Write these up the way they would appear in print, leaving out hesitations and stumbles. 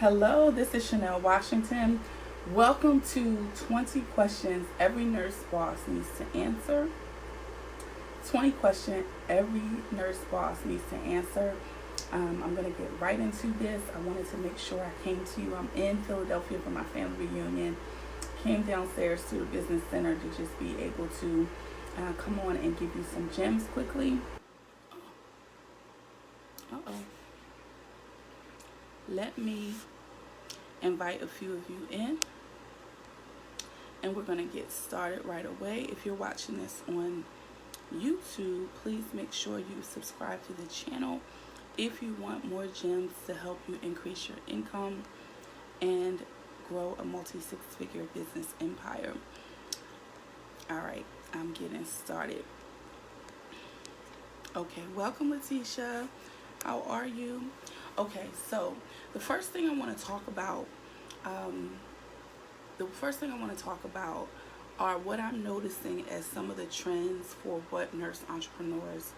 Hello, this is Chanelle Washington. Welcome to 20 questions every nurse boss needs to answer. 20 questions every nurse boss needs to answer. I'm going to get right into this. I wanted to make sure I came to you. I'm in Philadelphia for my family reunion. Came downstairs to the business center to just be able to come on and give you some gems quickly. Let me invite a few of you in, and we're going to get started right away. If you're watching this on YouTube, please make sure you subscribe to the channel if you want more gems to help you increase your income and grow a multi-six-figure business empire. All right, I'm getting started. Okay, welcome, Letitia. How are you? Okay, so the first thing I want to talk about, are what I'm noticing as some of the trends for what nurse entrepreneurs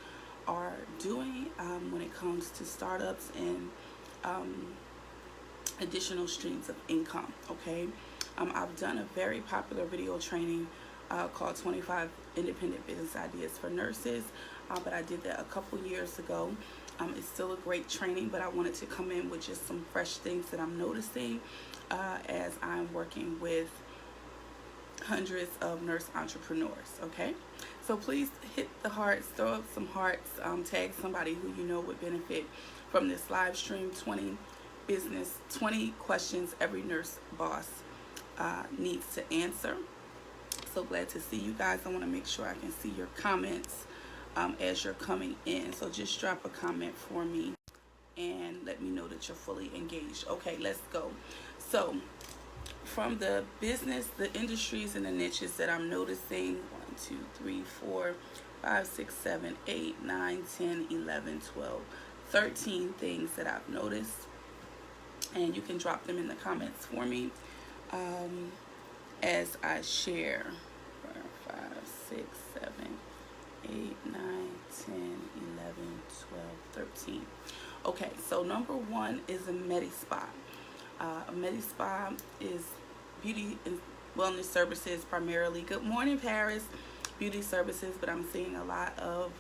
are doing when it comes to startups and additional streams of income. Okay, I've done a very popular video training called 25 Independent Business Ideas for Nurses, but I did that a couple years ago. It's still a great training, but I wanted to come in with just some fresh things that I'm noticing as I'm working with hundreds of nurse entrepreneurs. Okay, so please hit the hearts, throw up some hearts, tag somebody who you know would benefit from this live stream. 20 questions every nurse boss needs to answer. So glad to see you guys. I want to make sure I can see your comments as you're coming in. So just drop a comment for me and let me know that you're fully engaged. Okay, let's go. So from the business, the industries and the niches that I'm noticing, 1, 2, 3, 4, 5, 6, 7, 8, 9, 10, 11, 12, 13 things that I've noticed. And you can drop them in the comments for me as I share. 4, 5, 6, 7, 8, 9, 10, 11, 12, 13. Okay, so number one is a MedSpot. A MedSpa is beauty and wellness services primarily. Good morning, Paris. Beauty services, but I'm seeing a lot of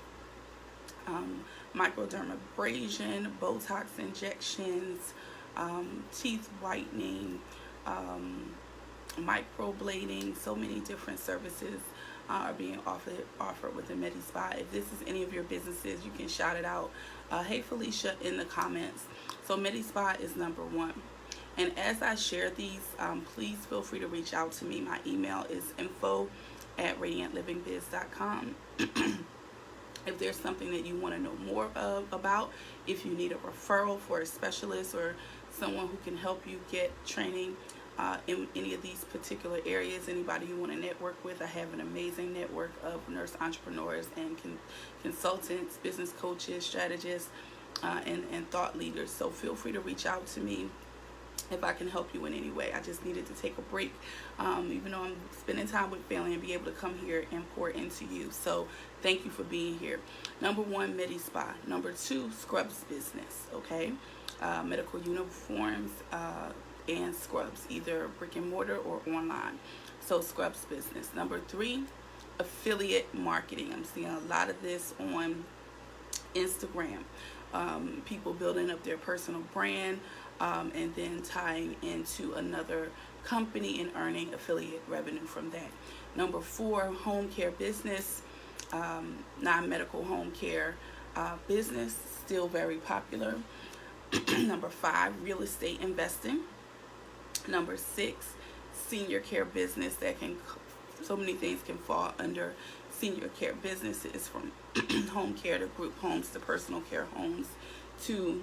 microdermabrasion, Botox injections, teeth whitening, microblading. So many different services are being offered with the MedSpa. If this is any of your businesses, you can shout it out. Hey Felicia in the comments. So MedSpa is number one. And as I share these, please feel free to reach out to me. My email is info@radiantlivingbiz.com. If there's something that you want to know more about, if you need a referral for a specialist or someone who can help you get training in any of these particular areas, anybody you want to network with, I have an amazing network of nurse entrepreneurs and consultants, business coaches, strategists, and thought leaders. So feel free to reach out to me if I can help you in any way. I just needed to take a break, even though I'm spending time with family, and be able to come here and pour into you. So thank you for being here. Number one, MedSpa. Number two, scrubs business. Okay, medical uniforms and scrubs, either brick and mortar or online. So scrubs business. Number three, affiliate marketing. I'm seeing a lot of this on Instagram. People building up their personal brand and then tying into another company and earning affiliate revenue from that. Number four, home care business, non-medical home care business, still very popular. Number five, real estate investing. Number six, senior care business. That can, so many things can fall under senior care businesses, from home care to group homes to personal care homes to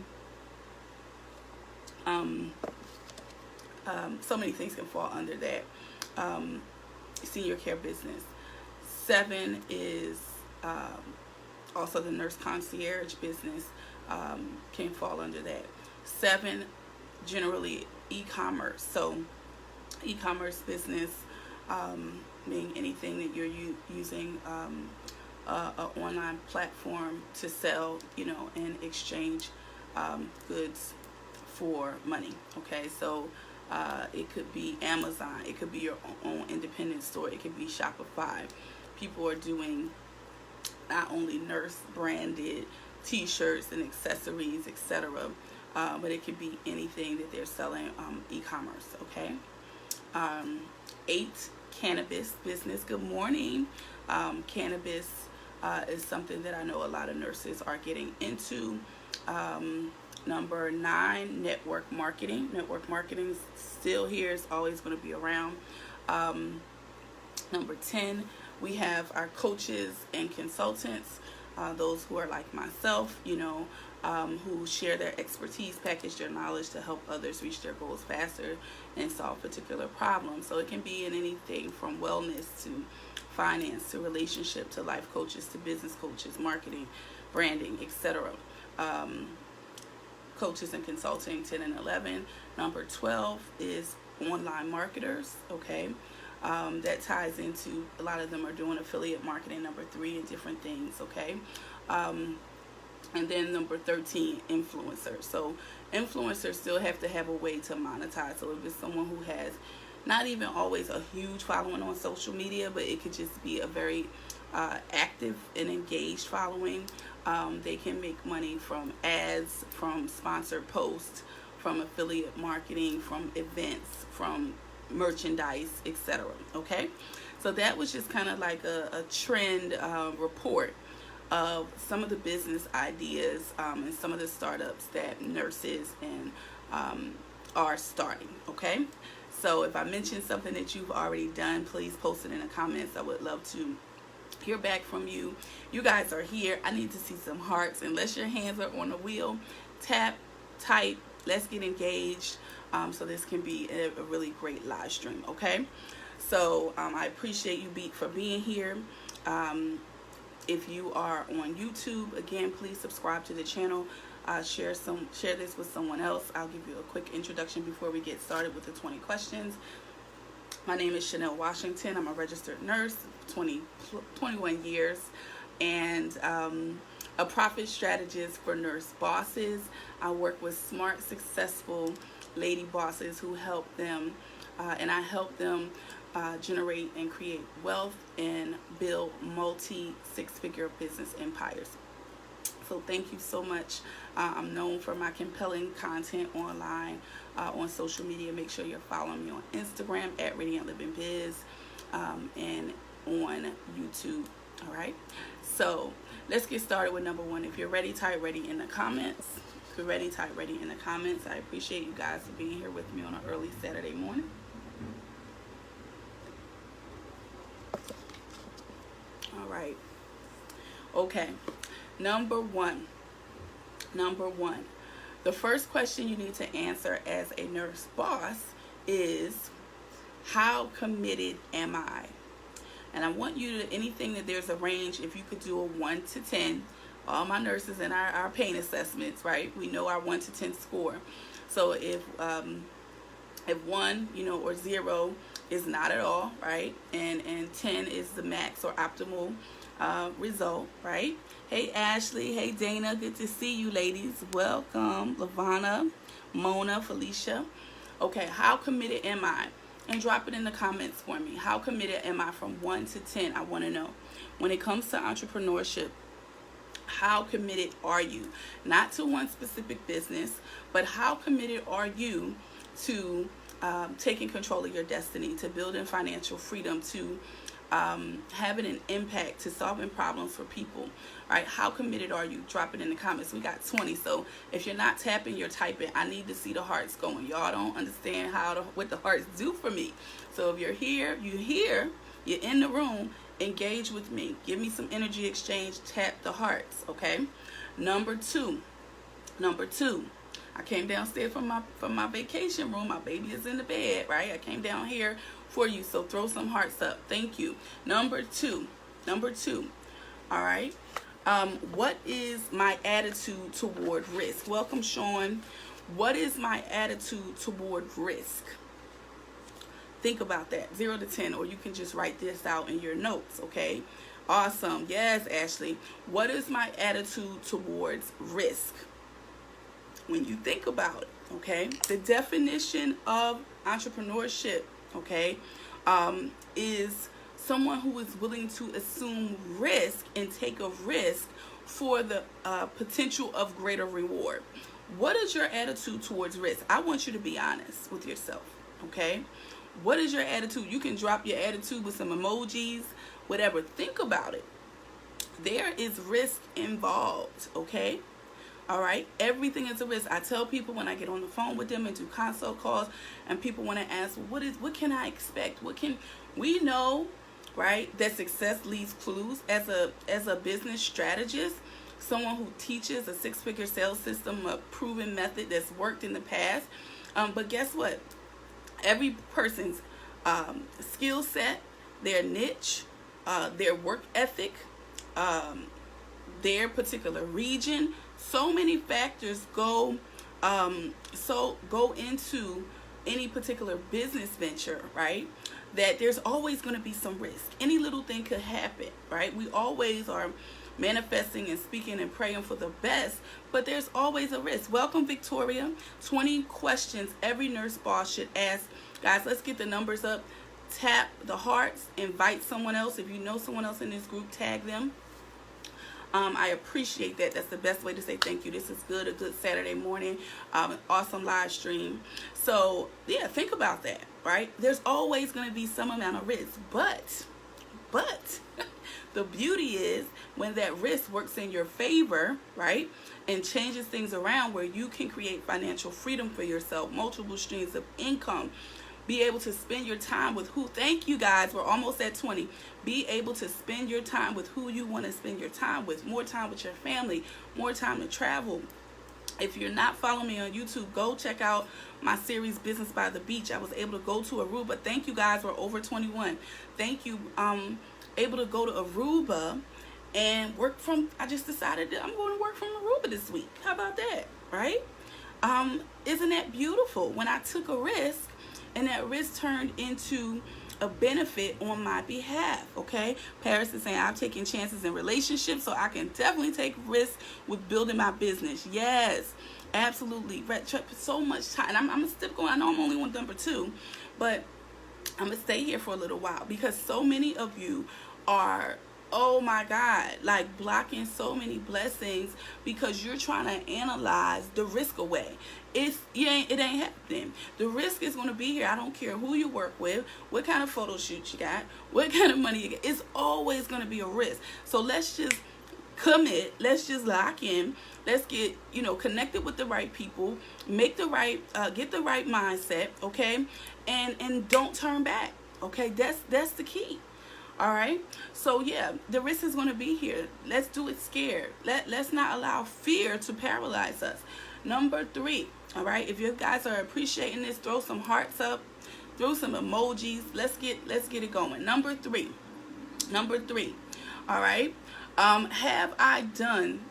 so many things can fall under that senior care business. 7 is also the nurse concierge business, can fall under that. 7, generally e-commerce. So e-commerce business, being anything that you're using an online platform to sell, and exchange goods for money. Okay, so it could be Amazon, it could be your own independent store, it could be Shopify. People are doing not only nurse branded t-shirts and accessories, etc., but it could be anything that they're selling e-commerce. Okay. Aint cannabis business. Good morning. Cannabis is something that I know a lot of nurses are getting into. Number 9, network marketing. Network marketing is still here. It's always going to be around. Number 10, we have our coaches and consultants, those who are like myself, who share their expertise, package their knowledge to help others reach their goals faster and solve particular problems. So it can be in anything from wellness to finance to relationship to life coaches to business coaches, marketing, branding, etc. Coaches and consulting, 10 and 11. Number 12 is online marketers. Okay. That ties into, a lot of them are doing affiliate marketing. Number 3 and different things. Okay. And then number 13, influencers. So influencers still have to have a way to monetize. So if it's someone who has not even always a huge following on social media, but it could just be a very active and engaged following, they can make money from ads, from sponsored posts, from affiliate marketing, from events, from merchandise, etc. Okay, so that was just kind of like a trend report of some of the business ideas and some of the startups that nurses and are starting. Okay, so if I mentioned something that you've already done, please post it in the comments. I would love to hear back from you. You guys are here. I need to see some hearts. Unless your hands are on the wheel, tap, type, let's get engaged, so this can be a really great live stream. Okay, so I appreciate you for being here. If you are on YouTube, again, please subscribe to the channel. Share this with someone else. I'll give you a quick introduction before we get started with the 20 questions. My name is Chanelle Washington. I'm a registered nurse, 21 years, and a profit strategist for nurse bosses. I work with smart, successful lady bosses who help them, and I help them generate and create wealth and build multi-six-figure business empires. So thank you so much. I'm known for my compelling content online, on social media. Make sure you're following me on Instagram at Radiant Living Biz, and on YouTube. All right, so let's get started with number 1. If you're ready, type ready in the comments. If you're ready, type ready in the comments. I appreciate you guys for being here with me on an early Saturday morning. All right. Okay. Number one. The first question you need to answer as a nurse boss is, how committed am I? And I want you to, anything that there's a range, if you could do a 1 to 10, all my nurses in our pain assessments, right? We know our 1 to 10 score. So if 1, or 0 is not at all, right? And 10 is the max or optimal result, right? Hey Ashley, hey Dana, good to see you ladies. Welcome. Lavana, Mona, Felicia. Okay, how committed am I? And drop it in the comments for me. How committed am I from 1 to 10? I want to know. When it comes to entrepreneurship, how committed are you? Not to one specific business, but how committed are you to taking control of your destiny, to building financial freedom, to having an impact, to solving problems for people? All right, how committed are you? Drop it in the comments. We got 20, so if you're not tapping, you're typing. I need to see the hearts going. Y'all don't understand what the hearts do for me. So if you're here, you're in the room, engage with me. Give me some energy exchange. Tap the hearts, okay? Number two. I came downstairs from my vacation room. My baby is in the bed, right? I came down here for you, so throw some hearts up. Thank you. Number two. All right. What is my attitude toward risk? Welcome, Sean. What is my attitude toward risk? Think about that. 0 to 10, or you can just write this out in your notes, okay? Awesome. Yes, Ashley. What is my attitude towards risk? when you think about it, okay, the definition of entrepreneurship, okay, is someone who is willing to assume risk and take a risk for the potential of greater reward. What is your attitude towards risk? I want you to be honest with yourself, okay? What is your attitude? You can drop your attitude with some emojis, whatever. Think about it. There is risk involved, okay? All right, everything is a risk. I tell people when I get on the phone with them and do consult calls, and people want to ask, what can I expect? What can we know, right? That success leaves clues. As a business strategist, someone who teaches a six-figure sales system, a proven method that's worked in the past. But guess what? Every person's skill set, their niche, their work ethic, their particular region, so many factors go into any particular business venture, right? That there's always going to be some risk. Any little thing could happen, right? We always are manifesting and speaking and praying for the best, but there's always a risk. Welcome, Victoria. 20 questions every nurse boss should ask. Guys, let's get the numbers up. Tap the hearts. Invite someone else. If you know someone else in this group, tag them. I appreciate that. That's the best way to say thank you. This is good. A good Saturday morning. An awesome live stream. So, yeah, think about that, right? There's always going to be some amount of risk. But the beauty is when that risk works in your favor, right? And changes things around where you can create financial freedom for yourself, multiple streams of income, be able to spend your time with who, thank you guys, we're almost at 20. Be able to spend your time with who you want to spend your time with, more time with your family, more time to travel. If you're not following me on YouTube, go check out my series, Business by the Beach. I was able to go to Aruba. Thank you guys, we're over 21. Thank you. Able to go to Aruba and work from, I just decided that I'm going to work from Aruba this week. How about that, right? Isn't that beautiful? When I took a risk, and that risk turned into a benefit on my behalf, okay? Paris is saying, I'm taking chances in relationships, so I can definitely take risks with building my business. Yes, absolutely. So much time. And I'm going to still going. I know I'm only on number 2, but I'm going to stay here for a little while because so many of you are, oh my God, like blocking so many blessings because you're trying to analyze the risk away. It ain't happening. The risk is going to be here. I don't care who you work with, what kind of photo shoot you got, what kind of money you get. It's always going to be a risk. So let's just commit. Let's just lock in. Let's get, connected with the right people, make the right, get the right mindset, okay? And don't turn back, okay? That's the key. All right. So yeah, the risk is going to be here. Let's do it scared. Let's not allow fear to paralyze us. Number 3. All right. If you guys are appreciating this, throw some hearts up, throw some emojis. Let's get it going. Number 3. All right. Have I done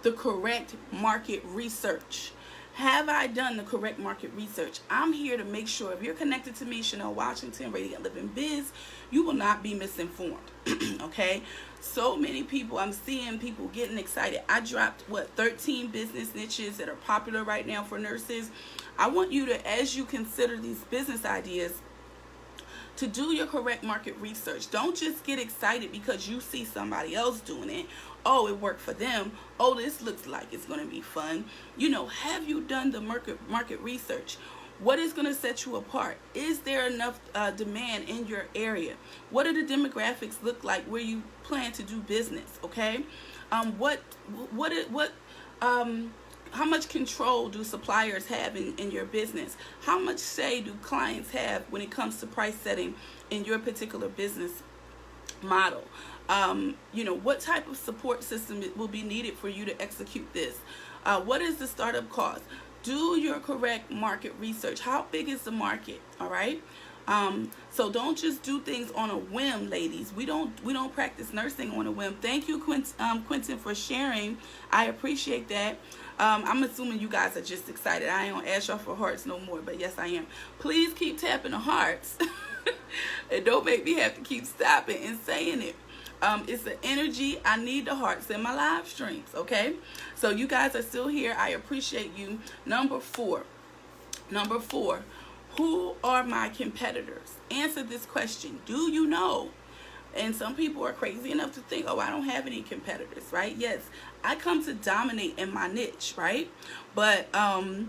the correct market research? Have I done the correct market research? I'm here to make sure if you're connected to me, Chanelle Washington, Radiant Living Biz, you will not be misinformed, okay? So many people, I'm seeing people getting excited. I dropped, 13 business niches that are popular right now for nurses. I want you to, as you consider these business ideas, to do your correct market research. Don't just get excited because you see somebody else doing it. Oh, it worked for them. Oh, this looks like it's going to be fun. Have you done the market research? What is going to set you apart? Is there enough demand in your area? What do the demographics look like where you plan to do business? Okay, how much control do suppliers have in your business? How much say do clients have when it comes to price setting in your particular business model? What type of support system will be needed for you to execute this? What is the startup cost? Do your correct market research. How big is the market? All right. So don't just do things on a whim, ladies. We don't practice nursing on a whim. Thank you, Quentin, for sharing. I appreciate that. I'm assuming you guys are just excited. I ain't gonna ask y'all for hearts no more, but yes, I am. Please keep tapping the hearts. And don't make me have to keep stopping and saying it. It's the energy. I need the hearts in my live streams, okay? So you guys are still here. I appreciate you. Number four, who are my competitors? Answer this question. Do you know? And some people are crazy enough to think, oh, I don't have any competitors, right? Yes, I come to dominate in my niche, right? But I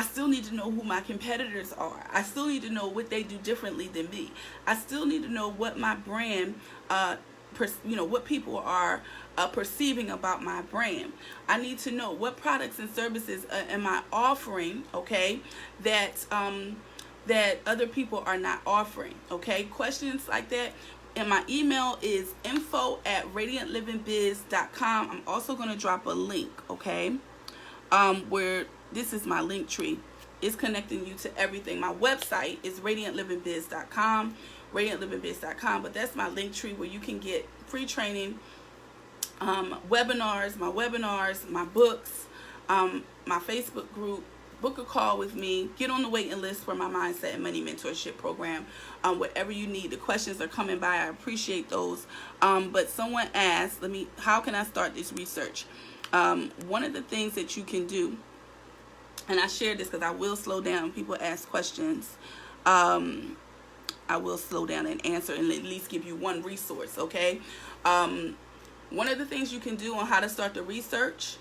still need to know who my competitors are. I still need to know what they do differently than me. I still need to know what my brand, what people are perceiving about my brand. I need to know what products and services am I offering, okay, that other people are not offering, okay? Questions like that. And my email is info@radiantlivingbiz.com. I'm also going to drop a link, okay, where this is my link tree. It's connecting you to everything. My website is radiantlivingbiz.com, but that's my link tree where you can get free training, webinars, my books, my Facebook group. Book a call with me. Get on the waiting list for my Mindset and Money Mentorship program. Whatever you need. The questions are coming by. I appreciate those. But someone asked, how can I start this research? One of the things that you can do, and I shared this because I will slow down when people ask questions. I will slow down and answer and at least give you one resource, okay? One of the things you can do on how to start the research,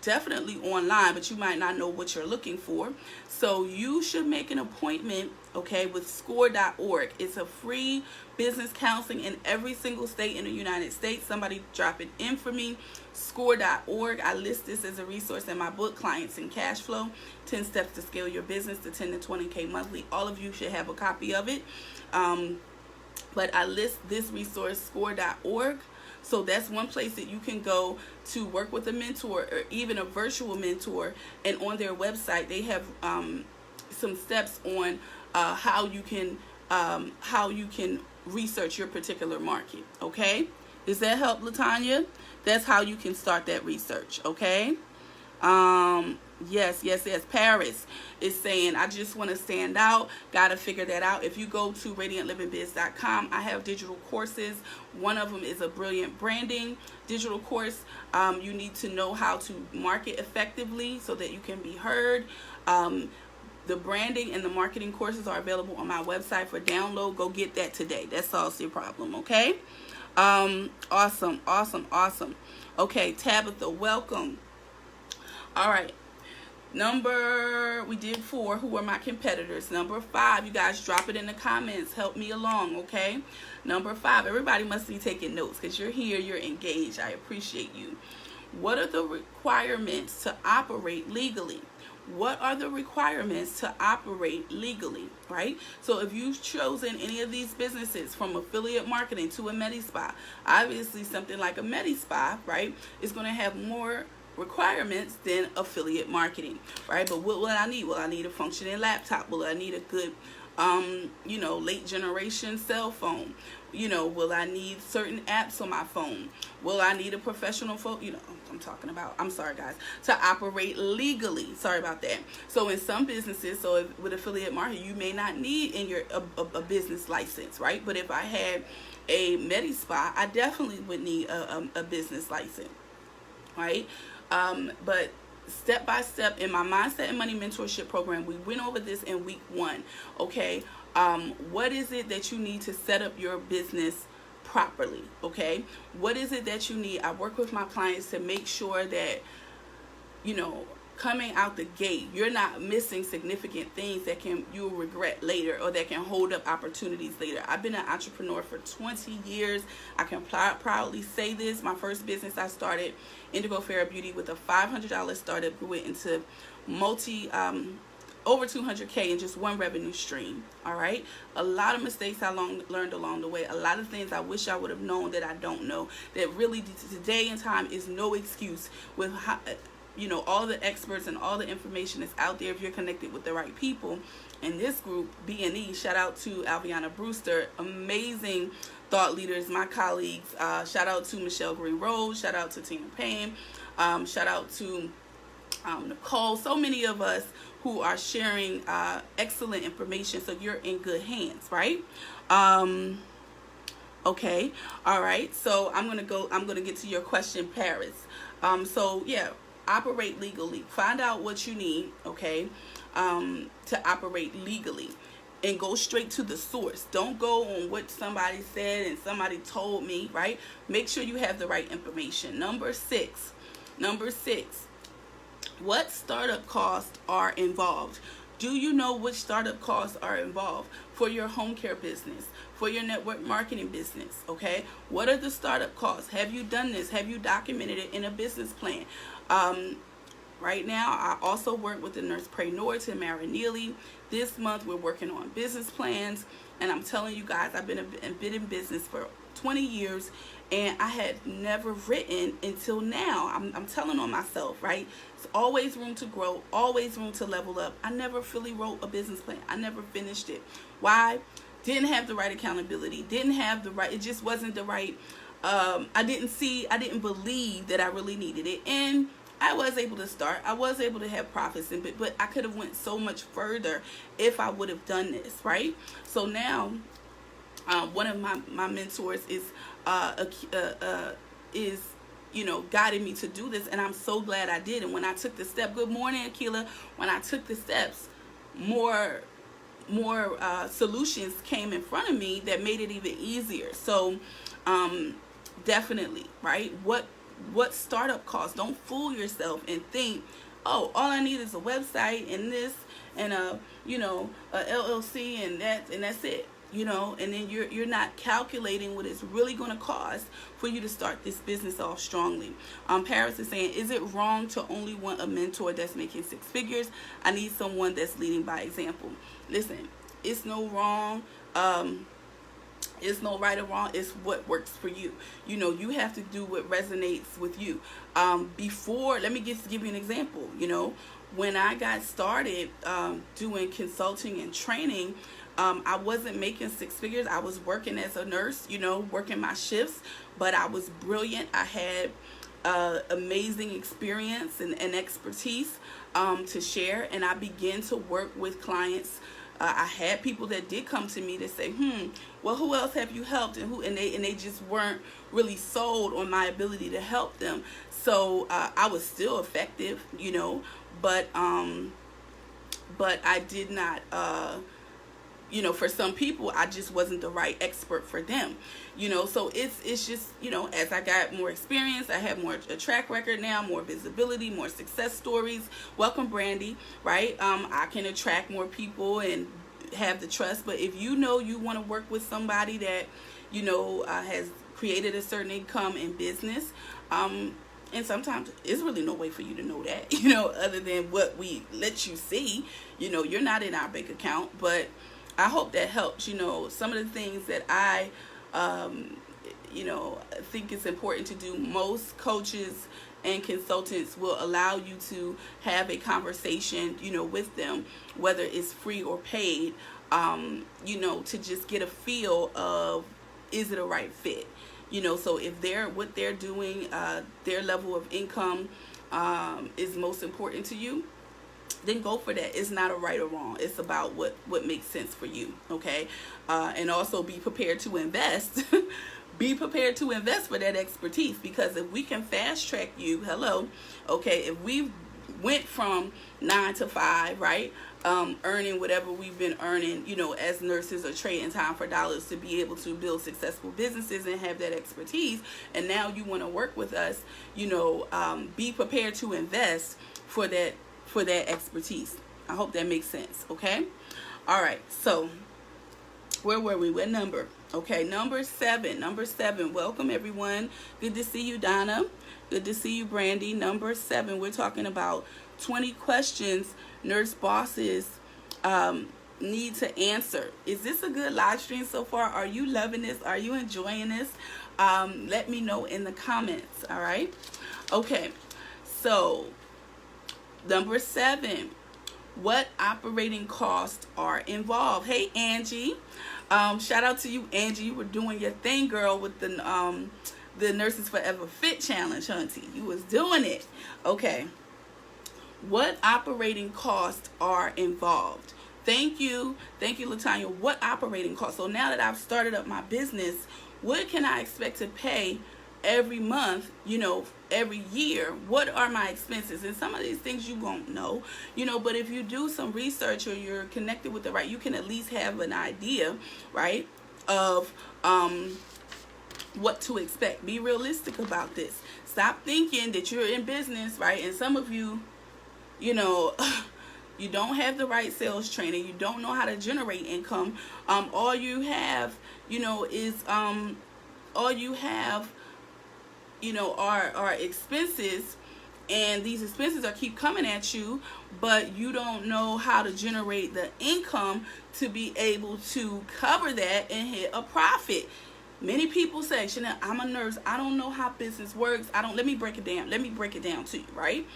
definitely online, but you might not know what you're looking for. So you should make an appointment, okay, with score.org. It's a free business counseling in every single state in the United States. Somebody drop it in for me. Score.org. I list this as a resource in my book, Clients and Cash Flow, 10 Steps to Scale Your Business to 10 to 20K monthly. All of you should have a copy of it. But I list this resource, score.org. So that's one place that you can go to work with a mentor or even a virtual mentor. And on their website, they have some steps on how you can research your particular market. Okay, does that help, Latanya? That's how you can start that research. Okay. Yes. Paris is saying, I just want to stand out. Got to figure that out. If you go to radiantlivingbiz.com, I have digital courses. One of them is a brilliant branding digital course. You need to know how to market effectively so that you can be heard. The branding and the marketing courses are available on my website for download. Go get that today. That solves your problem. Okay. Awesome. Okay, Tabitha, welcome. All right. We did 4. Who are my competitors? Number 5, you guys drop it in the comments. Help me along, okay? Number 5, everybody must be taking notes because you're here, you're engaged. I appreciate you. What are the requirements to operate legally? What are the requirements to operate legally, right? So if you've chosen any of these businesses, from affiliate marketing to a MedSpa, obviously something like a MedSpa, right, is going to have more requirements than affiliate marketing, right? But what will I need? Will I need a functioning laptop? Will I need a good late generation cell phone? Will I need certain apps on my phone? Will I need a professional phone? I'm sorry guys, to operate legally. Sorry about that. So in some businesses, with affiliate marketing, you may not need a business license, right? But if I had a MedSpa, I definitely would need a business license, right? But step by step in my Mindset and Money Mentorship program, we went over this in week 1. Okay, what is it that you need to set up your business properly? Okay, what is it that you need? I work with my clients to make sure that coming out the gate, you're not missing significant things that you'll regret later, or that can hold up opportunities later. I've been an entrepreneur for 20 years. I can proudly say this. My first business I started, Indigo Fair Beauty, with a $500 startup, grew it into over 200K in just one revenue stream. All right, a lot of mistakes I learned along the way, a lot of things I wish I would have known that I don't know, that really today in time is no excuse with how, all the experts and all the information is out there if you're connected with the right people. In this group, B&E, shout out to Alviana Brewster, amazing thought leaders, my colleagues. Shout out to Michelle Green Rose, shout out to Tina Payne, shout out to Nicole. So many of us who are sharing excellent information, so you're in good hands, right? Okay. All right. So I'm gonna get to your question, Paris. So yeah, operate legally. Find out what you need. Okay. To operate legally, and go straight to the source. Don't go on what somebody said and somebody told me. Right. Make sure you have the right information. Number six. What startup costs are involved? Do you know which startup costs are involved for your home care business, for your network marketing business? Okay, what are the startup costs? Have you done this? Have you documented it in a business plan? Right now, I also work with the Nursepreneur to Mara Neely. This month, we're working on business plans, and I'm telling you guys, I've been in business for 20 years, and I had never written until now. I'm telling on myself, right? There's always room to grow, always room to level up. I never fully wrote a business plan. I never finished it. Why? Didn't have the right accountability. Didn't have the right, it just wasn't the right, I didn't believe that I really needed it. And I was able to start. I was able to have profits, but I could have went so much further if I would have done this, right? So now, one of my mentors is guiding me to do this, and I'm so glad I did. And when I took the step, good morning, Akila. When I took the steps, more solutions came in front of me that made it even easier. So definitely, right? What startup costs? Don't fool yourself and think, oh, all I need is a website and this and a LLC and that's it. And then you're not calculating what it's really going to cost for you to start this business off strongly. Paris is saying, is it wrong to only want a mentor that's making 6 figures? I need someone that's leading by example. Listen, it's no wrong. It's no right or wrong. It's what works for you. You have to do what resonates with you. Let me give you an example. When I got started doing consulting and training, I wasn't making 6 figures. I was working as a nurse, working my shifts, but I was brilliant. I had amazing experience and expertise to share, and I began to work with clients. I had people that did come to me to say, well, who else have you helped, and they just weren't really sold on my ability to help them. So I was still effective, but I did not. For some people, I just wasn't the right expert for them, so it's just, as I got more experience, I have more a track record now, more visibility, more success stories. Welcome, Brandy, right? I can attract more people and have the trust. But if you want to work with somebody that, has created a certain income in business, and sometimes it's really no way for you to know that, other than what we let you see. You're not in our bank account, but I hope that helps. Some of the things that I, think it's important to do. Most coaches and consultants will allow you to have a conversation, with them, whether it's free or paid, to just get a feel of, is it a right fit? So if what they're doing, their level of income is most important to you, then go for that. It's not a right or wrong. It's about what makes sense for you, okay? And also be prepared to invest. Be prepared to invest for that expertise, because if we can fast track you, okay, if we went from 9 to 5, right, earning whatever we've been earning, as nurses, or trading time for dollars to be able to build successful businesses and have that expertise, and now you want to work with us, be prepared to invest for that expertise. I hope that makes sense. Okay. All right. So where were we? What number? Okay. Number 7. Welcome, everyone. Good to see you, Donna. Good to see you, Brandy. Number 7. We're talking about 20 questions nurse bosses need to answer. Is this a good live stream so far? Are you loving this? Are you enjoying this? Let me know in the comments. All right. Okay. So number 7, what operating costs are involved? Hey, Angie. Shout out to you, Angie. You were doing your thing, girl, with the Nurses Forever Fit Challenge, hunty. You was doing it. Okay. What operating costs are involved Thank you, Latanya. What operating costs? So now that I've started up my business, what can I expect to pay every month, every year? What are my expenses? And some of these things you won't know, but if you do some research or you're connected with you can at least have an idea, right, of what to expect. Be realistic about this. Stop thinking that you're in business, right? And some of you, you don't have the right sales training. You don't know how to generate income. All you have, is all you have, are expenses, and these expenses keep coming at you, but you don't know how to generate the income to be able to cover that and hit a profit. Many people say, Chanelle, I'm a nurse. I don't know how business works. Let me break it down. Let me break it down to you, right?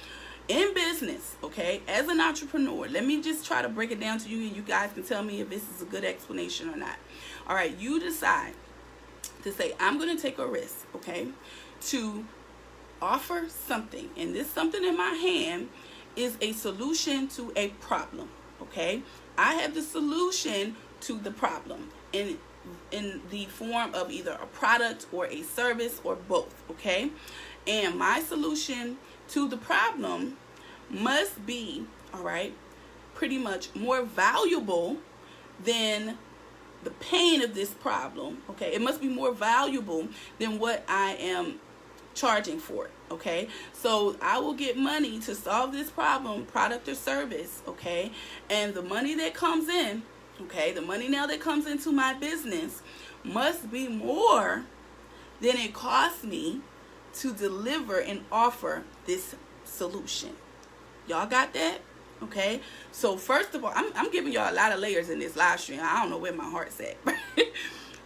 In business, okay, as an entrepreneur, let me just try to break it down to you, and you guys can tell me if this is a good explanation or not. All right, you decide to say, I'm going to take a risk, okay, to offer something, and this something in my hand is a solution to a problem, okay? I have the solution to the problem in the form of either a product or a service or both, okay? And my solution to the problem must be, all right, pretty much more valuable than the pain of this problem, okay? It must be more valuable than what I am charging for it, okay? So I will get money to solve this problem, product or service, okay? And the money that comes in, okay, the money now that comes into my business must be more than it costs me to deliver and offer this solution. Y'all got that? Okay, so first of all, I'm giving y'all a lot of layers in this live stream. I don't know where my heart's at.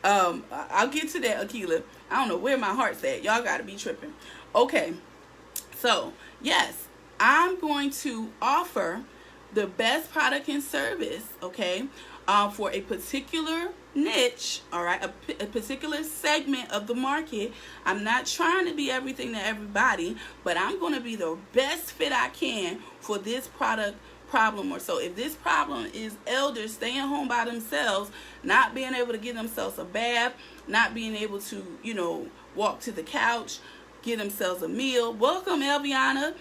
I'll get to that, Akila. I don't know where my heart's at. Y'all gotta be tripping. Okay, so yes, I'm going to offer the best product and service, okay, for a particular niche, all right, a particular segment of the market. I'm not trying to be everything to everybody, but I'm going to be the best fit I can for this product problem. Or so if this problem is elders staying home by themselves, not being able to give themselves a bath, not being able to, walk to the couch, give themselves a meal. Welcome, Elviana.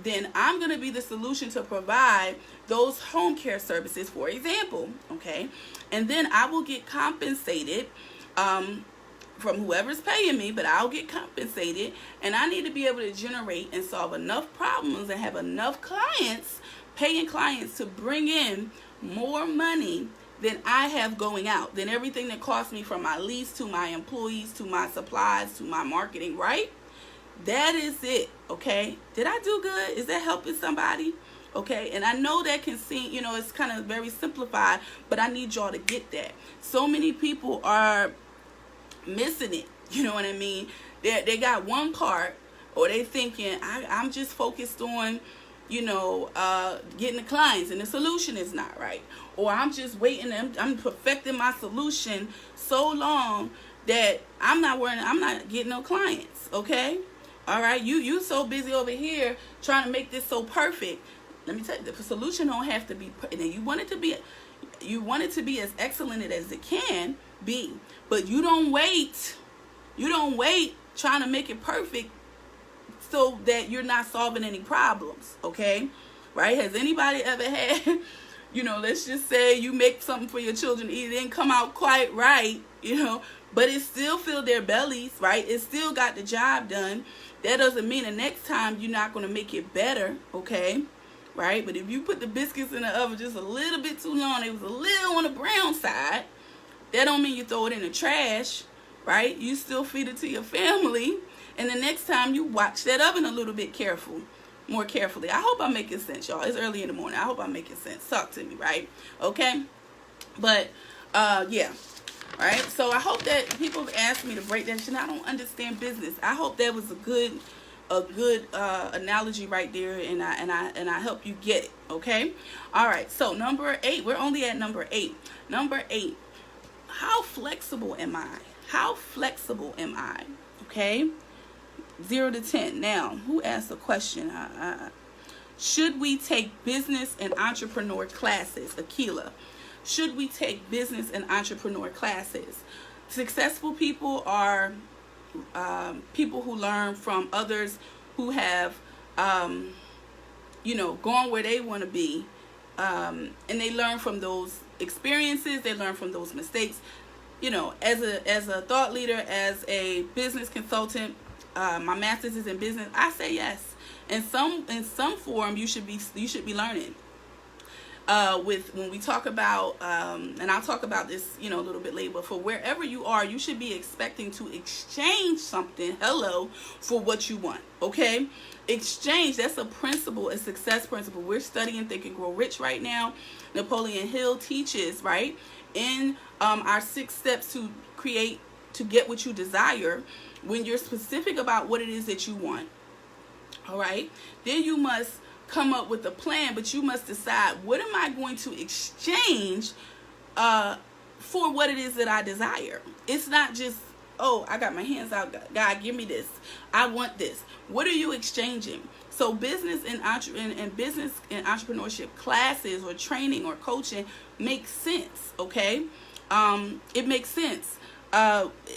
Then I'm going to be the solution to provide those home care services, for example, okay? And then I will get compensated from whoever's paying me, but I'll get compensated, and I need to be able to generate and solve enough problems and have enough clients, paying clients, to bring in more money than I have going out, than everything that costs me, from my lease to my employees to my supplies to my marketing, right? That is it, okay? Did I do good? Is that helping somebody? Okay, and I know that can seem, it's kind of very simplified, but I need y'all to get that. So many people are missing it, you know what I mean? They got one part, or they thinking, I'm just focused on, getting the clients, and the solution is not right. Or I'm just waiting, I'm perfecting my solution so long that I'm not getting no clients, okay? All right, you so busy over here trying to make this so perfect. Let me tell you, the solution don't have to be, and you want it to be as excellent as it can be, but you don't wait trying to make it perfect so that you're not solving any problems, okay? Right? Has anybody ever had, let's just say you make something for your children, it didn't come out quite right, but it still filled their bellies, right? It still got the job done. That doesn't mean the next time you're not going to make it better, okay? Right? But if you put the biscuits in the oven just a little bit too long, it was a little on the brown side, that don't mean you throw it in the trash, right? You still feed it to your family, and the next time you watch that oven a little bit more carefully. I hope I'm making sense, y'all. It's early in the morning. I hope I'm making sense. Talk to me, right? Okay? But, yeah. All right? So I hope that people have asked me to break that shit. I don't understand business. I hope that was a good analogy right there, and I help you get it. Okay? All right. So number 8. We're only at number 8. Number 8. How flexible am I? How flexible am I? Okay? 0 to 10. Now, who asked the question? Should we take business and entrepreneur classes? Akila, should we take business and entrepreneur classes? Successful people are people who learn from others who have, gone where they want to be. And they learn from those experiences. They learn from those mistakes. As a thought leader, as a business consultant, my master's is in business. I say yes. In some form, you should be learning. When we talk about, and I'll talk about this, a little bit later, but for wherever you are, you should be expecting to exchange something, for what you want, okay? Exchange, that's a principle, a success principle. We're studying Think and Grow Rich right now. Napoleon Hill teaches, right, in our 6 steps to get what you desire. When you're specific about what it is that you want, all right, then you must come up with a plan, but you must decide, what am I going to exchange for what it is that I desire? It's not just, oh, I got my hands out, God, give me this, I want this. What are you exchanging? So business and business and entrepreneurship classes or training or coaching makes sense, okay? It makes sense.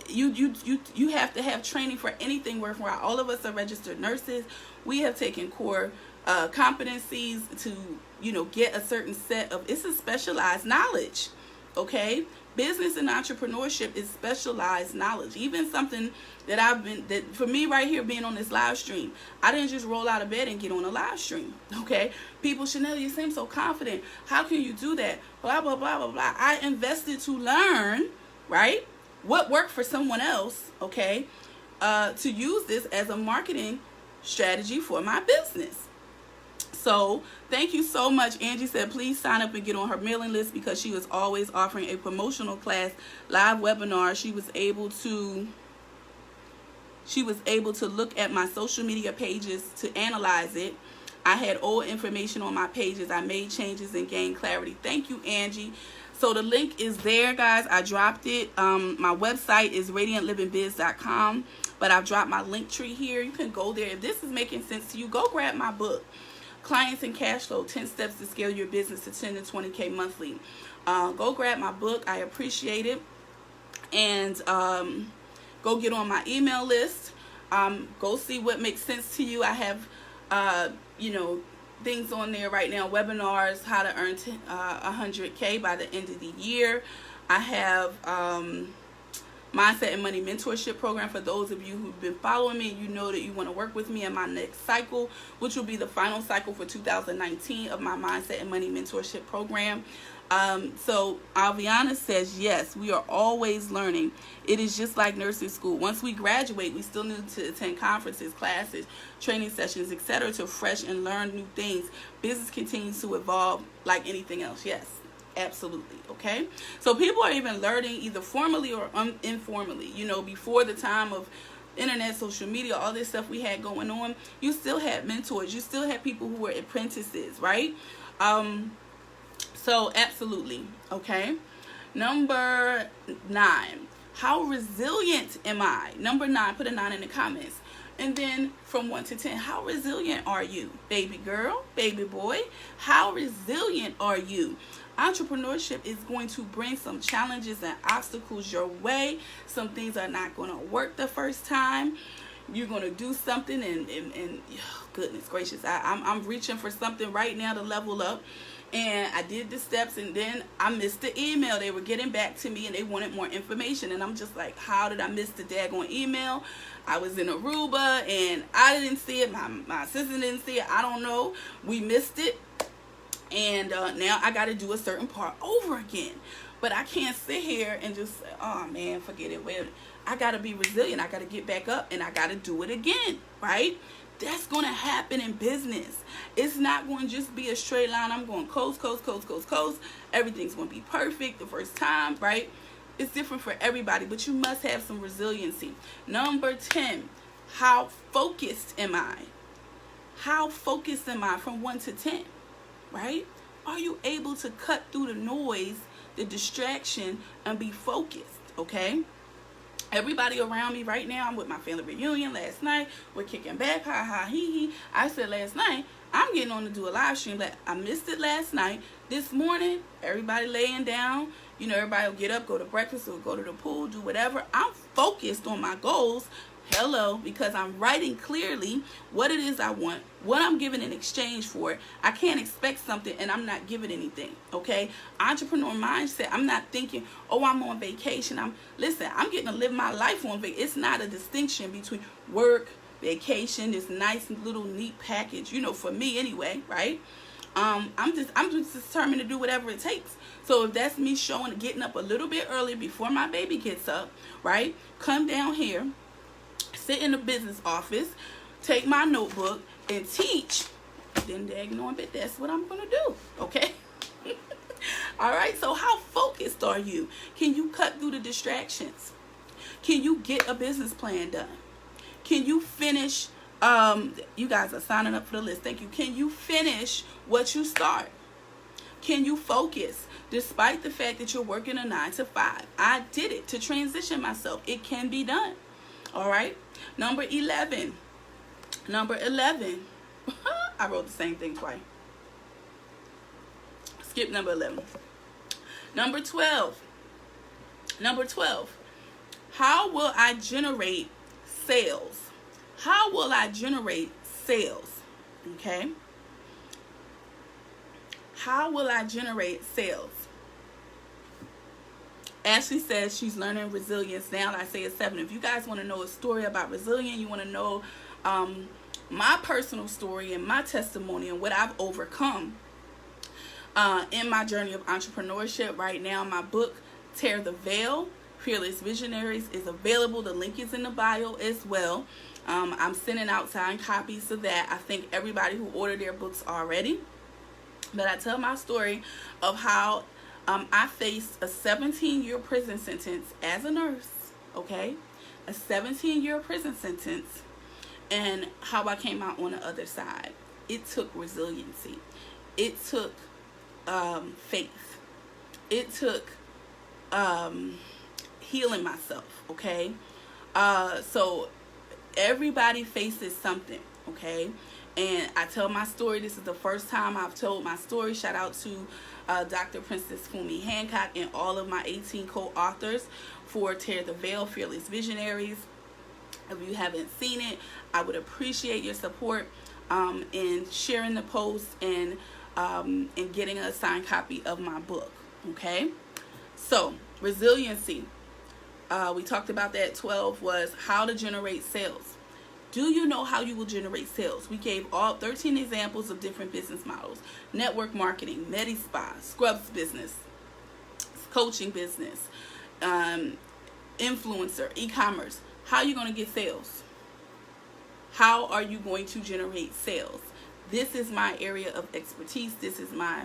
You have to have training for anything worthwhile. All of us are registered nurses. We have taken core competencies to get a certain set of, it's a specialized knowledge, okay? Business and entrepreneurship is specialized knowledge. Even something that for me right here, being on this live stream, I didn't just roll out of bed and get on a live stream, okay? People, Chanelle, you seem so confident. How can you do that? Blah, blah, blah, blah, blah. I invested to learn, right, what worked for someone else, okay, to use this as a marketing strategy for my business. So thank you so much. Angie said, please sign up and get on her mailing list, because she was always offering a promotional class, live webinar. She was able to look at my social media pages to analyze it. I had old information on my pages. I made changes and gained clarity. Thank you, Angie. So the link is there, guys. I dropped it. My website is radiantlivingbiz.com, but I've dropped my link tree here. You can go there. If this is making sense to you, go grab my book, Clients and Cash Flow, 10 Steps to Scale Your Business to 10 to 20K Monthly. Go grab my book. I appreciate it. And go get on my email list. Go see what makes sense to you. I have, things on there right now, webinars, how to earn 100K by the end of the year. I have Mindset and Money Mentorship program for those of you who've been following me. You know that you want to work with me in my next cycle, which will be the final cycle for 2019 of my Mindset and Money Mentorship program. So Alviana says, yes, we are always learning. It is just like nursing school. Once we graduate, we still need to attend conferences, classes, training sessions, etc. to refresh and learn new things. Business continues to evolve like anything else. Yes, absolutely. Okay. So people are even learning either formally or informally, before the time of internet, social media, all this stuff we had going on. You still had mentors. You still had people who were apprentices, right? So absolutely. Okay. Number 9, how resilient am I? Number 9, put a 9 in the comments. And then from 1 to 10, how resilient are you? Baby girl, baby boy, how resilient are you? Entrepreneurship is going to bring some challenges and obstacles your way. Some things are not going to work the first time. You're going to do something and oh, goodness gracious, I'm reaching for something right now to level up. And I did the steps, and then I missed the email. They were getting back to me, and they wanted more information. And I'm just like, how did I miss the daggone email? I was in Aruba, and I didn't see it. My assistant didn't see it. I don't know. We missed it. And now I got to do a certain part over again. But I can't sit here and just say, oh, man, forget it. Well, I got to be resilient. I got to get back up, and I got to do it again, right? That's going to happen in business. It's not going to just be a straight line. I'm going coast. Everything's going to be perfect the first time, right? It's different for everybody, but you must have some resiliency. Number 10, how focused am I? How focused am I from 1 to 10, right? Are you able to cut through the noise, the distraction, and be focused, okay? Everybody around me right now, I'm with my family reunion last night. We're kicking back, ha ha hee hee. I said last night, I'm getting on to do a live stream. Like, I missed it last night. This morning, everybody laying down. You know, everybody will get up, go to breakfast, or go to the pool, do whatever. I'm focused on my goals. Hello, because I'm writing clearly what it is I want, what I'm giving in exchange for it. I can't expect something and I'm not giving anything, okay? Entrepreneur mindset, I'm not thinking, oh, I'm on vacation. I'm getting to live my life on vacation. It's not a distinction between work, vacation, this nice little neat package, you know, for me anyway, right? I'm just determined to do whatever it takes. So if that's me getting up a little bit early before my baby gets up, right? Come down here, sit in the business office, take my notebook, and teach, then daggone it, that's what I'm going to do, okay? All right, so how focused are you? Can you cut through the distractions? Can you get a business plan done? Can you finish, you guys are signing up for the list, thank you. Can you finish what you start? Can you focus despite the fact that you're working a 9 to 5? I did it to transition myself. It can be done. All right. Number 11. I wrote the same thing twice. Skip number 11. Number 12. How will I generate sales? How will I generate sales? Okay. How will I generate sales? Ashley says she's learning resilience now. I say it's 7. If you guys want to know a story about resilience, you want to know my personal story and my testimony and what I've overcome in my journey of entrepreneurship. Right now, my book, Tear the Veil, Fearless Visionaries, is available. The link is in the bio as well. I'm sending out signed copies of that. I thank everybody who ordered their books already. But I tell my story of how I faced a 17-year prison sentence as a nurse, okay? A 17-year prison sentence, and how I came out on the other side. It took resiliency. It took faith. It took healing myself, okay? So everybody faces something, okay? And I tell my story. This is the first time I've told my story. Shout out to Dr. Princess Fumi Hancock and all of my 18 co-authors for Tear the Veil, Fearless Visionaries. If you haven't seen it, I would appreciate your support in sharing the post and getting a signed copy of my book. Okay? So, resiliency. We talked about that. 12 was how to generate sales. Do you know how you will generate sales? We gave all 13 examples of different business models. Network marketing, MedSpots, scrubs business, coaching business, influencer, e-commerce. How are you going to get sales? How are you going to generate sales? This is my area of expertise. This is my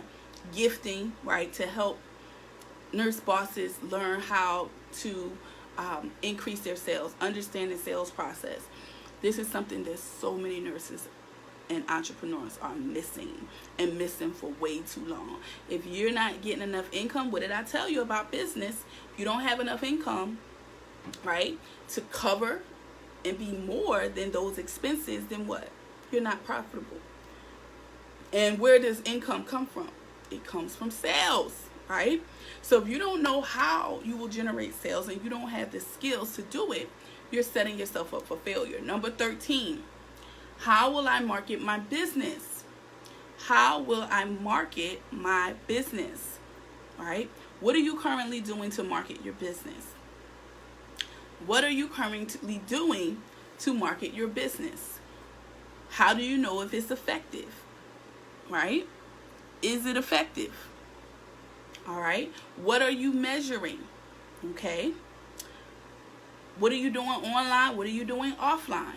gifting, right, to help nurse bosses learn how to increase their sales, understand the sales process. This is something that so many nurses and entrepreneurs are missing and missing for way too long. If you're not getting enough income, what did I tell you about business? If you don't have enough income, right, to cover and be more than those expenses, then what? You're not profitable. And where does income come from? It comes from sales, right? So if you don't know how you will generate sales and you don't have the skills to do it, you're setting yourself up for failure. Number 13, how will I market my business? How will I market my business? Right? What are you currently doing to market your business? What are you currently doing to market your business? How do you know if it's effective? Right? Is it effective? All right. What are you measuring? Okay. What are you doing online? What are you doing offline?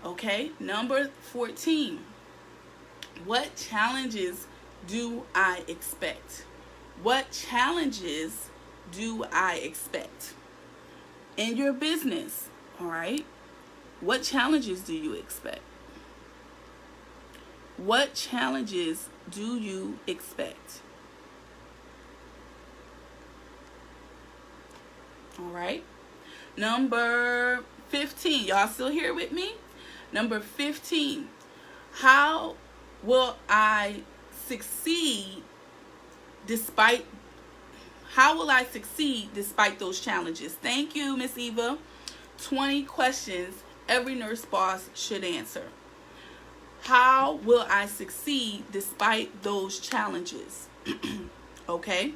Okay. Number 14. What challenges do I expect? What challenges do I expect in your business? All right. What challenges do you expect? What challenges do you expect? All right. Number 15. Y'all still here with me? Number 15. How will I succeed despite those challenges? Thank you, Miss Eva. 20 questions every nurse boss should answer. How will I succeed despite those challenges? Okay.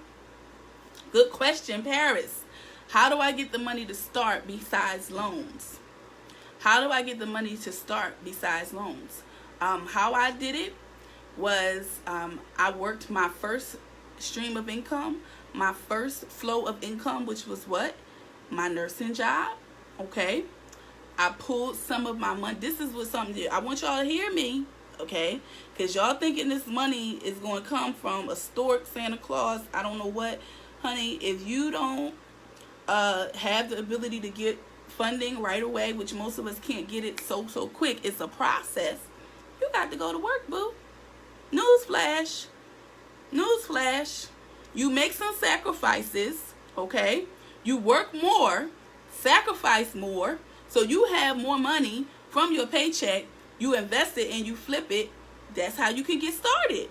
Good question, Paris. How do I get the money to start besides loans? How do I get the money to start besides loans? How I did it was I worked my first stream of income, my first flow of income, which was what? My nursing job. Okay. I pulled some of my money. This is what something I want y'all to hear me, okay? Because y'all thinking this money is going to come from a stork, Santa Claus, I don't know what. Honey, if you don't have the ability to get funding right away, which most of us can't get it so quick, it's a process. You got to go to work, boo. Newsflash. You make some sacrifices, okay? You work more, sacrifice more, so you have more money from your paycheck. You invest it and you flip it. That's how you can get started,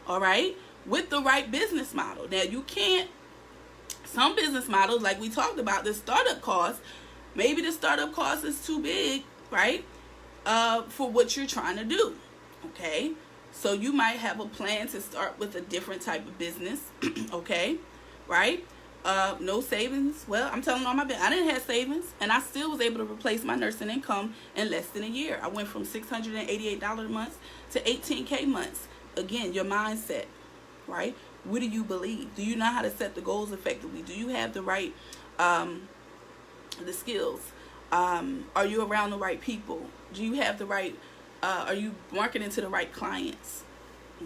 all right? With the right business model. Now, you can't, some business models, like we talked about, the startup cost, maybe the startup cost is too big, right, for what you're trying to do, okay? So you might have a plan to start with a different type of business, okay, right? No savings. Well, I'm telling all my business, I didn't have savings, and I still was able to replace my nursing income in less than a year. I went from $688 months to $18K months. Again, your mindset, right? What do you believe? Do you know how to set the goals effectively? Do you have the right, the skills? Are you around the right people? Do you have the right, are you marketing to the right clients?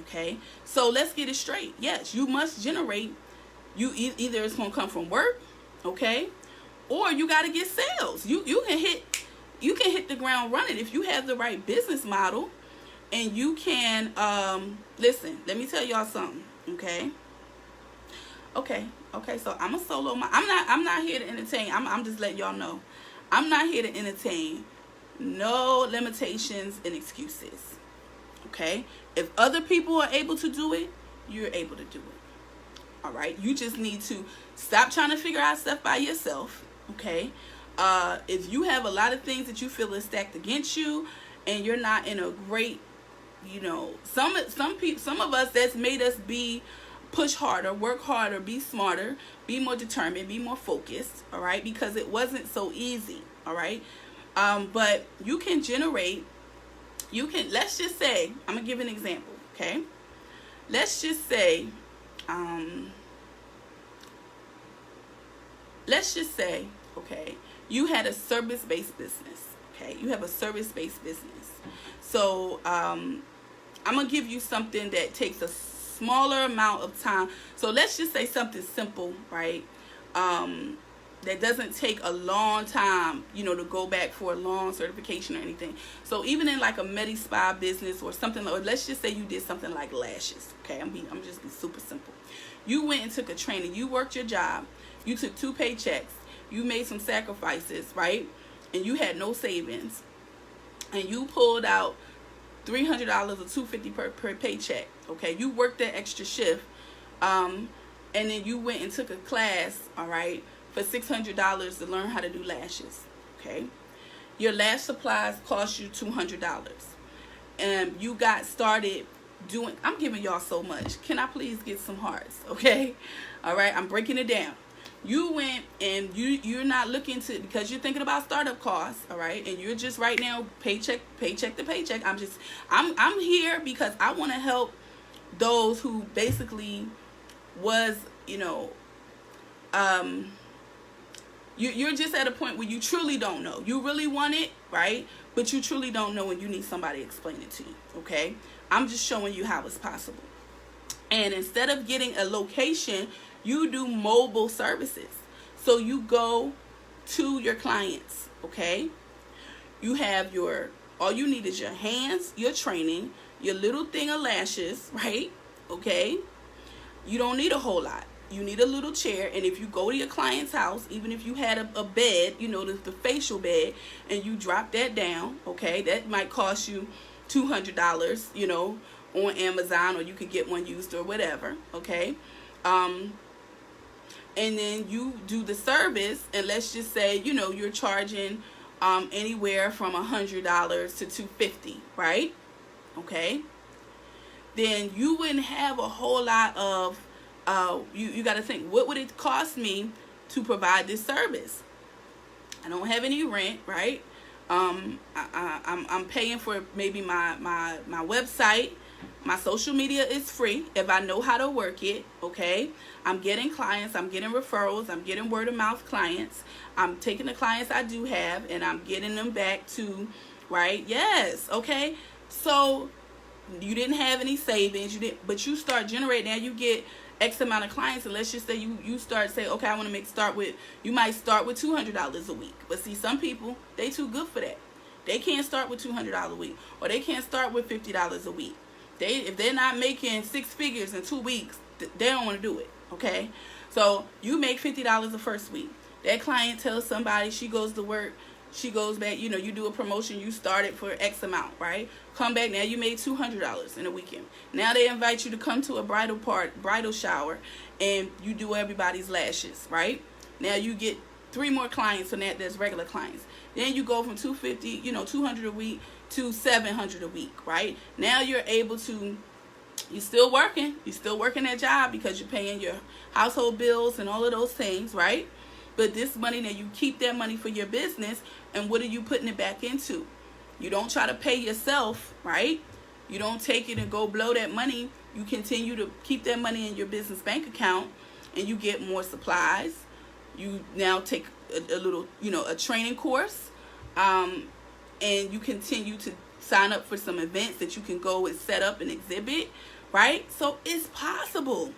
Okay, so let's get it straight. Yes, you must generate. You either it's gonna come from work, okay, or you got to get sales. You can hit the ground running if you have the right business model, and you can listen. Let me tell y'all something, okay. So I'm a solo. I'm not here to entertain. I'm just letting y'all know. I'm not here to entertain no limitations and excuses. Okay, if other people are able to do it, you're able to do it. All right, you just need to stop trying to figure out stuff by yourself. Okay, if you have a lot of things that you feel is stacked against you, and you're not in a great, some of us, that's made us push harder, work harder, be smarter, be more determined, be more focused. All right, because it wasn't so easy. All right, but you can generate. Let's just say, I'm gonna give an example. Okay, let's just say. Okay, you had a service-based business. Okay, you have a service-based business. So, I'm gonna give you something that takes a smaller amount of time. So let's just say something simple, right? That doesn't take a long time, to go back for a long certification or anything. So even in like a MedSpots business or something, or let's just say you did something like lashes. Okay, I'm just being super simple. You went and took a training. You worked your job. You took 2 paychecks. You made some sacrifices, right? And you had no savings. And you pulled out $300 or $250 per paycheck. Okay, you worked that extra shift. And then you went and took a class, all right, for $600 to learn how to do lashes. Okay, your lash supplies cost you $200, and you got started doing. I'm giving y'all so much. Can I please get some hearts? Okay, all right. I'm breaking it down. You went and you're not looking to, because you're thinking about startup costs, all right, and you're just right now paycheck to paycheck. I'm here because I want to help those who basically was, you're just at a point where you truly don't know. You really want it, right? But you truly don't know, and you need somebody to explain it to you, okay? I'm just showing you how it's possible. And instead of getting a location, you do mobile services. So you go to your clients, okay? You have all you need is your hands, your training, your little thing of lashes, right? Okay? You don't need a whole lot. you need a little chair, and if you go to your client's house, even if you had a bed, you know, the facial bed, and you drop that down, okay, that might cost you $200, you know, on Amazon, or you could get one used or whatever, okay. And then you do the service, and let's just say, you know, you're charging anywhere from $100 to $250, right? Okay. Then you wouldn't have a whole lot of you got to think, what would it cost me to provide this service? I don't have any rent, right? I'm paying for maybe my website. My social media is free if I know how to work it, okay? I'm getting clients, I'm getting referrals, I'm getting word of mouth clients. I'm taking the clients I do have and I'm getting them back to, right? Yes, okay? So you didn't have any savings, but you start generating, now you get X amount of clients, and let's just say you start saying, okay, I want to you might start with $200 a week. But see, some people, they too good for that. They can't start with $200 a week, or they can't start with $50 a week. If they're not making 6 figures in 2 weeks, they don't want to do it, okay? So you make $50 the first week. That client tells somebody, she goes to work, she goes back, you know, you do a promotion, you started for X amount, right? Come back, now you made $200 in a weekend. Now they invite you to come to a bridal shower, and you do everybody's lashes, right? Now you get 3 more clients on that, that's regular clients. Then you go from $250, you know, $200 a week to $700 a week, right? Now you're able to, you're still working that job because you're paying your household bills and all of those things, right? But this money, now you keep that money for your business, and what are you putting it back into? You don't try to pay yourself, right? You don't take it and go blow that money. You continue to keep that money in your business bank account, and you get more supplies. You now take a little, you know, a training course, and you continue to sign up for some events that you can go and set up and exhibit, right? So it's possible.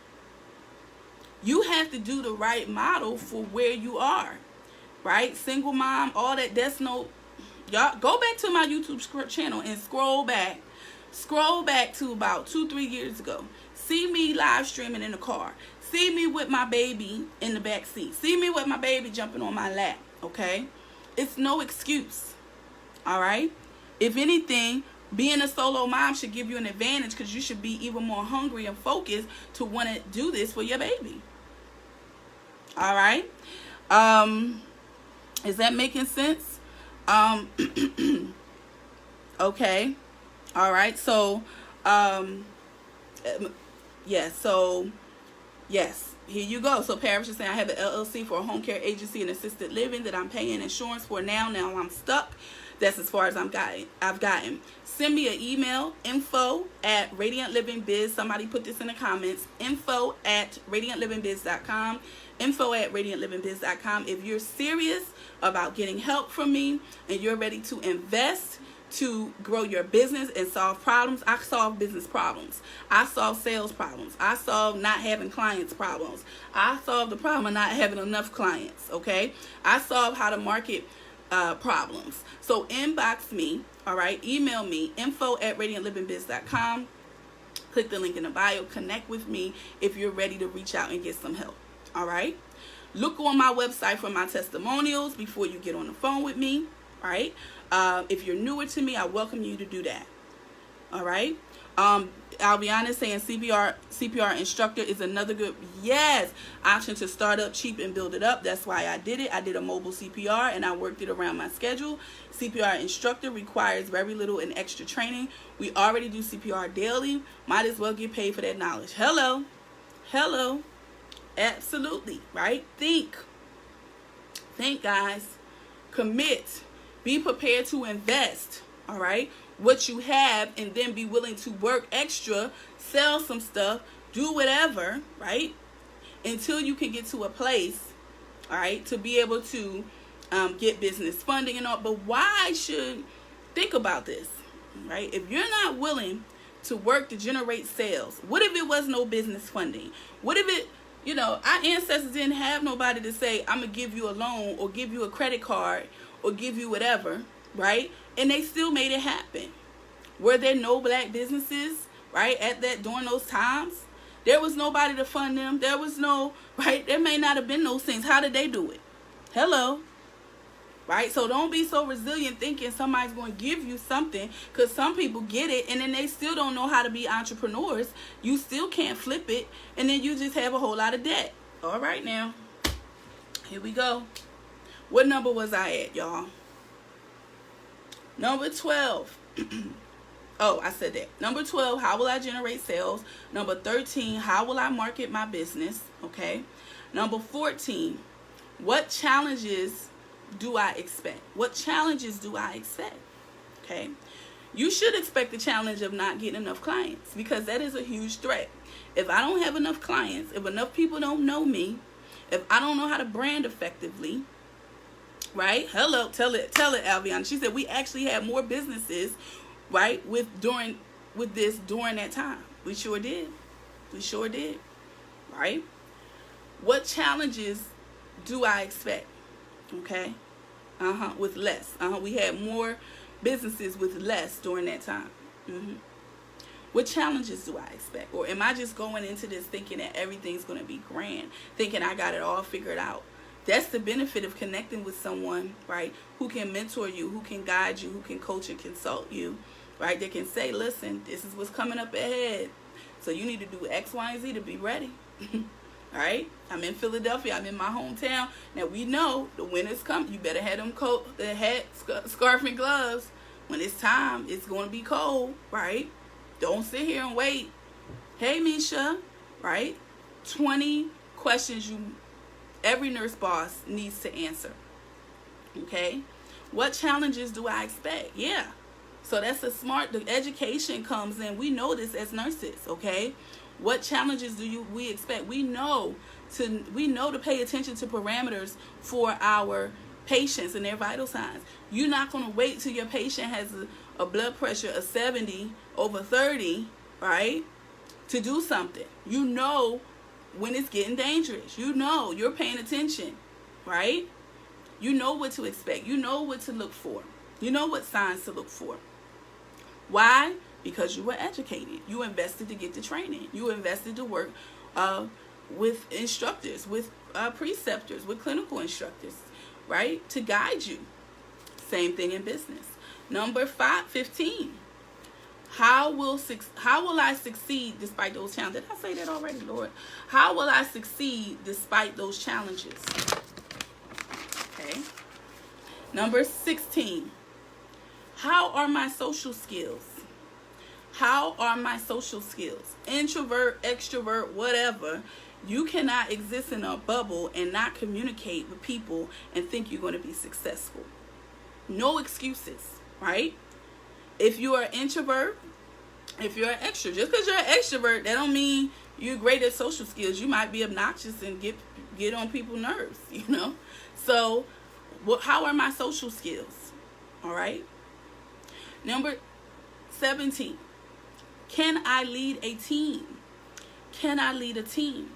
You have to do the right model for where you are, right? Single mom, all that. That's no, y'all go back to my YouTube channel and scroll back to about 2-3 years ago. See me live streaming in the car. See me with my baby in the back seat. See me with my baby jumping on my lap, okay? It's no excuse, all right? If anything, being a solo mom should give you an advantage, because you should be even more hungry and focused to want to do this for your baby. All right? Is that making sense? Okay. All right. So, yes, here you go. So Parrish is saying, I have an LLC for a home care agency and assisted living that I'm paying insurance for now. Now I'm stuck. That's as far as I've gotten. Send me an email, info@radiantlivingbiz. Somebody put this in the comments. info@radiantlivingbiz.com. info@radiantlivingbiz.com. If you're serious about getting help from me and you're ready to invest to grow your business and solve problems. I solve business problems. I solve sales problems. I solve not having clients problems. I solve the problem of not having enough clients, okay? I solve how to market problems. So inbox me, all right? Email me, info@radiantlivingbiz.com. Click the link in the bio. Connect with me if you're ready to reach out and get some help, all right? Look on my website for my testimonials before you get on the phone with me, all right? If you're newer to me, I welcome you to do that, all right? I'll be honest, saying CPR instructor is another good, option to start up cheap and build it up. That's why I did it. I did a mobile CPR and I worked it around my schedule. CPR instructor requires very little and extra training. We already do CPR daily. Might as well get paid for that knowledge. Hello. Absolutely, right? Think, guys. Commit. Be prepared to invest, all right? What you have, and then be willing to work extra, sell some stuff, do whatever, right? Until you can get to a place, all right, to be able to get business funding and all. But think about this, right? If you're not willing to work to generate sales, what if it was no business funding? What if it, our ancestors didn't have nobody to say, I'm going to give you a loan or give you a credit card or give you whatever, right? And they still made it happen. Were there no black businesses, right, during those times? There was nobody to fund them. There was no, right? There may not have been those things. How did they do it? Hello. Right? So don't be so resilient thinking somebody's going to give you something, because some people get it and then they still don't know how to be entrepreneurs. You still can't flip it, and then you just have a whole lot of debt. All right, now. Here we go. What number was I at, y'all? Number 12. Oh, I said that. Number 12, how will I generate sales? Number 13, how will I market my business? Okay. Number 14, what challenges do I expect? What challenges do I expect? Okay. You should expect the challenge of not getting enough clients, because that is a huge threat. If I don't have enough clients, if enough people don't know me, if I don't know how to brand effectively, right? Hello, tell it, Alviana. She said we actually had more businesses, right, with this during that time. We sure did. We sure did. Right? What challenges do I expect? Okay. With less. We had more businesses with less during that time. What challenges do I expect? Or am I just going into this thinking that everything's going to be grand, thinking I got it all figured out? That's the benefit of connecting with someone, right, who can mentor you, who can guide you, who can coach and consult you, right? They can say, listen, this is what's coming up ahead, so you need to do X, Y, and Z to be ready. All right? I'm in Philadelphia. I'm in my hometown. Now, we know the winter's coming. You better have them coat, the hat, scarf, and gloves. When it's time, it's going to be cold, right? Don't sit here and wait. Hey, Misha, right? 20 questions every nurse boss needs to answer. Okay? What challenges do I expect? Yeah. So that's the education comes in. We know this as nurses, okay? What challenges we expect? We know to pay attention to parameters for our patients and their vital signs. You're not going to wait till your patient has a blood pressure of 70 over 30, right, to do something. You know when it's getting dangerous. You know, you're paying attention, right? You know what to expect. You know what to look for. You know what signs to look for. Why? Because you were educated. You invested to get the training. You invested to work with instructors, with preceptors, with clinical instructors, right, to guide you. Same thing in business. Number 15. How will I succeed despite those challenges? Did I say that already, Lord? How will I succeed despite those challenges? Okay. Number 16. How are my social skills? How are my social skills? Introvert, extrovert, whatever. You cannot exist in a bubble and not communicate with people and think you're going to be successful. No excuses, right? If you are an introvert, if you're an extrovert, just because you're an extrovert, that don't mean you're great at social skills. You might be obnoxious and get on people's nerves, you know? So, how are my social skills? All right? Number 17. Can I lead a team? Can I lead a team?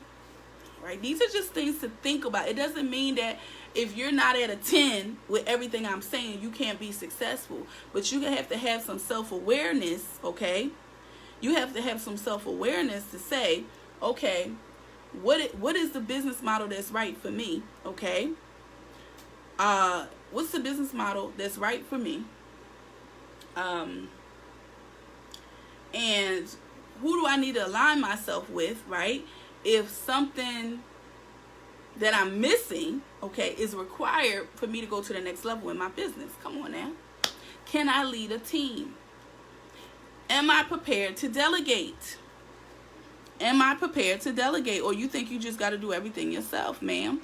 Right? These are just things to think about. It doesn't mean that if you're not at a 10 with everything I'm saying, you can't be successful. But you have to have some self-awareness, okay? You have to have some self-awareness to say, okay, what is the business model that's right for me, okay? What's the business model that's right for me? And who do I need to align myself with, right? If something that I'm missing, okay, is required for me to go to the next level in my business. Come on now. Can I lead a team? Am I prepared to delegate? Am I prepared to delegate? Or you think you just got to do everything yourself, ma'am?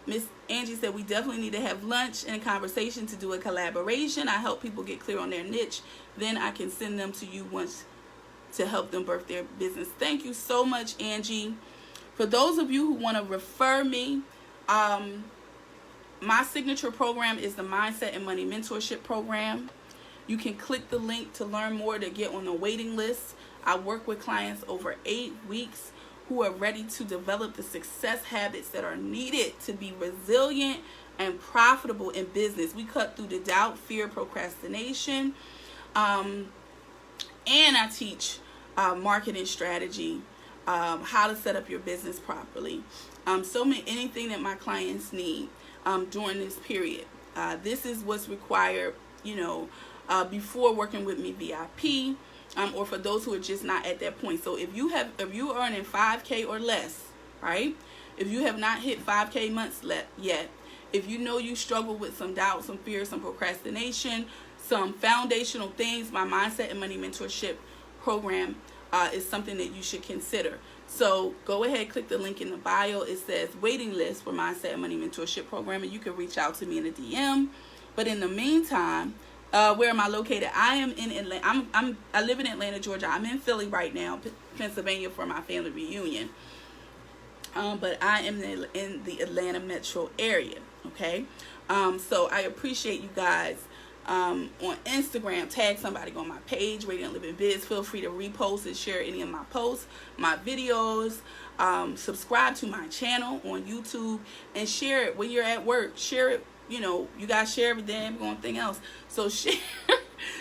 Miss Angie said we definitely need to have lunch and a conversation to do a collaboration. I help people get clear on their niche. Then I can send them to you once to help them birth their business. Thank you so much, Angie. For those of you who want to refer me, my signature program is the Mindset and Money Mentorship Program. You can click the link to learn more to get on the waiting list. I work with clients over 8 weeks who are ready to develop the success habits that are needed to be resilient and profitable in business. We cut through the doubt, fear, procrastination. And I teach marketing strategy how to set up your business properly. Anything that my clients need during this period. This is what's required, before working with me VIP, or for those who are just not at that point. So if you are earning 5K or less, right? If you have not hit 5K months yet, if you know you struggle with some doubt, some fear, some procrastination, some foundational things, my Mindset and Money Mentorship program is something that you should consider. So go ahead, click the link in the bio. It says waiting list for Mindset and Money Mentorship program, and you can reach out to me in a DM. But in the meantime, where am I located? I am in Atlanta. I live in Atlanta, Georgia. I'm in Philly right now, Pennsylvania, for my family reunion. But I am in the Atlanta metro area. Okay. So I appreciate you guys. On Instagram, tag somebody on my page, Radiant Living Biz. Feel free to repost and share any of my posts, my videos. Subscribe to my channel on YouTube and share it when you're at work. Share it. You guys share every damn thing else. So share.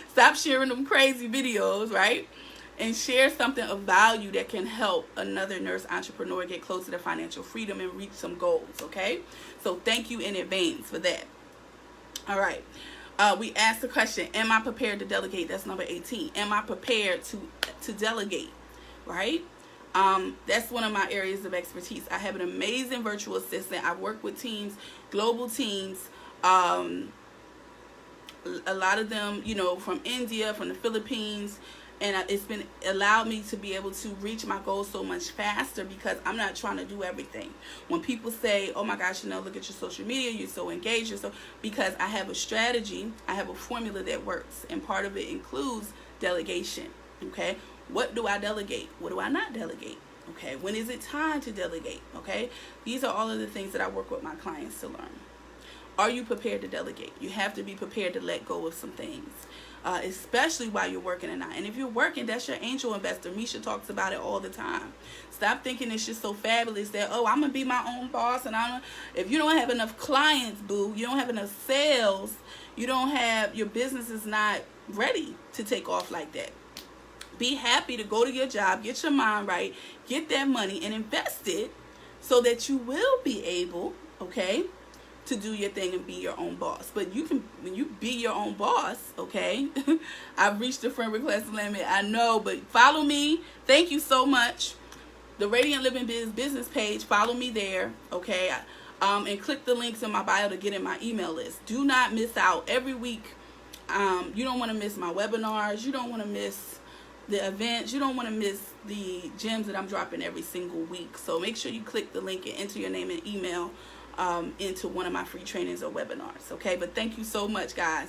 Stop sharing them crazy videos, right? And share something of value that can help another nurse entrepreneur get closer to financial freedom and reach some goals. Okay. So thank you in advance for that. All right. We asked the question, am I prepared to delegate? That's number 18. Am I prepared to delegate? Right? That's one of my areas of expertise. I have an amazing virtual assistant. I work with teams, global teams. A lot of them, from India, from the Philippines. And it's been allowed me to be able to reach my goals so much faster because I'm not trying to do everything. When people say, oh my gosh, look at your social media, you're so engaged, because I have a strategy, I have a formula that works. And part of it includes delegation. Okay. What do I delegate? What do I not delegate? Okay. When is it time to delegate? Okay. These are all of the things that I work with my clients to learn. Are you prepared to delegate? You have to be prepared to let go of some things. Especially while you're working or not. And if you're working, that's your angel investor. Misha talks about it all the time. Stop thinking it's just so fabulous that, I'm going to be my own boss. And if you don't have enough clients, boo, you don't have enough sales, your business is not ready to take off like that. Be happy to go to your job, get your mind right, get that money and invest it so that you will be able, okay, to do your thing and be your own boss. But when you be your own boss, okay, I've reached the friend request limit, I know, but follow me. Thank you so much. The Radiant Living Biz business page, follow me there, okay, and click the links in my bio to get in my email list. Do not miss out. Every week, you don't want to miss my webinars, you don't want to miss the events, you don't want to miss the gems that I'm dropping every single week. So make sure you click the link and enter your name and email into one of my free trainings or webinars. Okay, but thank you so much, guys.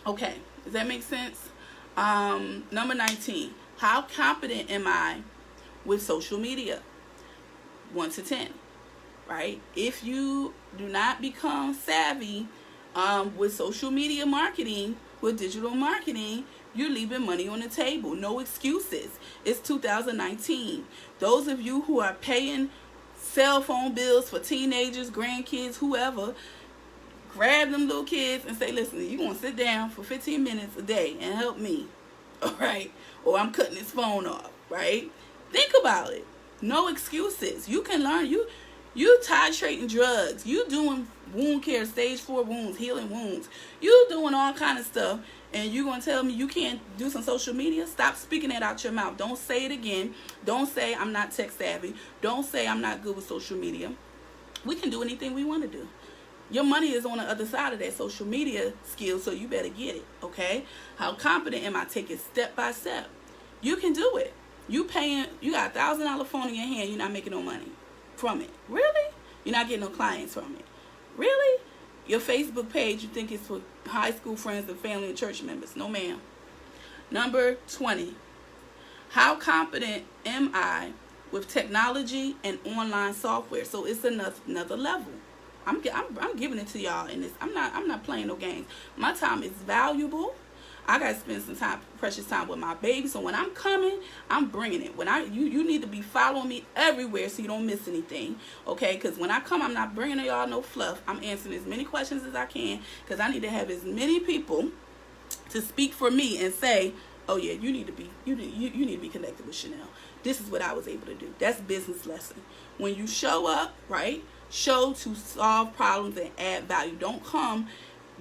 Okay, does that make sense? Number 19, how confident am I with social media? 1 to 10, right? If you do not become savvy with social media marketing, with digital marketing, you're leaving money on the table. No excuses. It's 2019. Those of you who are paying cell phone bills for teenagers, grandkids, whoever, grab them little kids and say, listen, you're going to sit down for 15 minutes a day and help me, all right? Or I'm cutting this phone off, right? Think about it. No excuses. You can learn. You titrating drugs. You doing wound care, stage 4 wounds, healing wounds. You doing all kind of stuff. And you're going to tell me you can't do some social media? Stop speaking that out your mouth. Don't say it again. Don't say I'm not tech savvy. Don't say I'm not good with social media. We can do anything we want to do. Your money is on the other side of that social media skill, so you better get it, okay? How confident am I? Take it step by step. You can do it. You got a $1,000 phone in your hand, you're not making no money from it. Really? You're not getting no clients from it. Really? Your Facebook page, you think it's for high school friends and family and church members. No, ma'am. Number 20. How confident am I with technology and online software? So it's another level. I'm giving it to y'all in this. I'm not playing no games. My time is valuable. I gotta spend some time, precious time with my baby. So when I'm coming, I'm bringing it. You need to be following me everywhere so you don't miss anything, okay? Because when I come, I'm not bringing y'all no fluff. I'm answering as many questions as I can because I need to have as many people to speak for me and say, oh yeah, you need to be connected with Chanelle. This is what I was able to do. That's business lesson. When you show up, right? Show to solve problems and add value. Don't come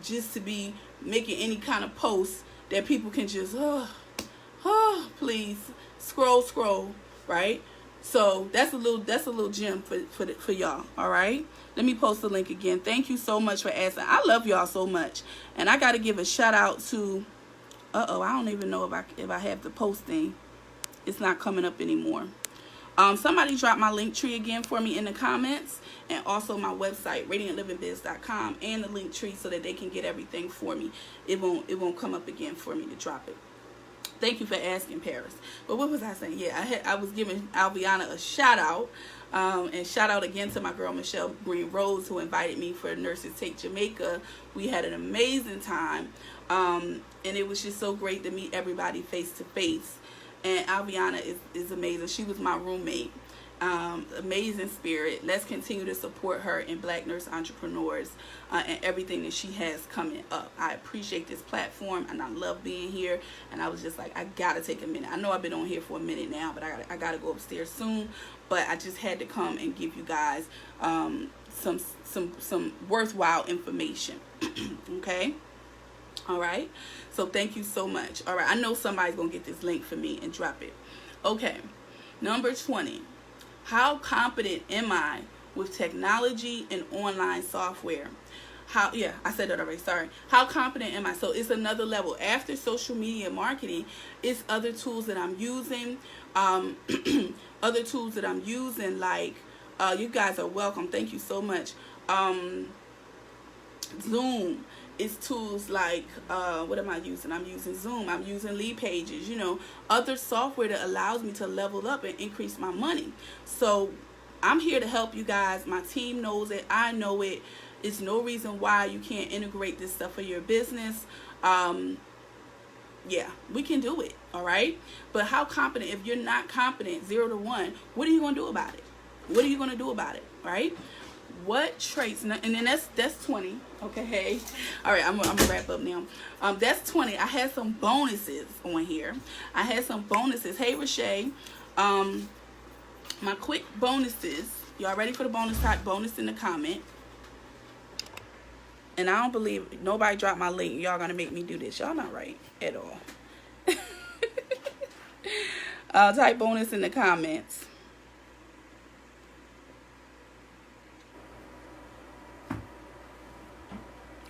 just to be making any kind of posts that people can just please scroll, right? So that's a little gem for y'all. All right, let me post the link again. Thank you so much for asking. I love y'all so much, and I got to give a shout out to I don't even know if I have the posting. It's not coming up anymore. Somebody dropped my link tree again for me in the comments, and also my website radiantlivingbiz.com, and the link tree so that they can get everything for me. It won't come up again for me to drop it. Thank you for asking, Paris. But what was I saying? Yeah, I was giving Alviana a shout out, and shout out again to my girl Michelle Green Rose, who invited me for Nurses Take Jamaica. We had an amazing time, and it was just so great to meet everybody face to face. And Alviana is amazing. She was my roommate. Amazing spirit. Let's continue to support her in Black Nurse Entrepreneurs and everything that she has coming up. I appreciate this platform, and I love being here. And I was just like, I gotta take a minute. I know I've been on here for a minute now, but I gotta go upstairs soon. But I just had to come and give you guys some worthwhile information. Okay. All right, so thank you so much. All right, I know somebody's gonna get this link for me and drop it. Okay, number 20. How competent am I with technology and online software? I said that already, sorry. How competent am I? So it's another level. After social media marketing, it's other tools that I'm using. Other tools that I'm using, like, you guys are welcome. Thank you so much. Zoom. It's tools like, what am I using? I'm using Zoom. I'm using Lead Pages, other software that allows me to level up and increase my money. So I'm here to help you guys. My team knows it. I know it. It's no reason why you can't integrate this stuff for your business. Yeah, we can do it. All right. But how competent? If you're not competent, 0 to 1, what are you going to do about it? What are you going to do about it? Right? What traits, and then that's 20. Okay, hey, all right, I'm gonna wrap up now. That's 20. I had some bonuses on here. Hey, Rashay, my quick bonuses. Y'all ready for the bonus? Type bonus in the comment. And I don't believe nobody dropped my link. Y'all gonna make me do this. Y'all not right at all. Type bonus in the comments.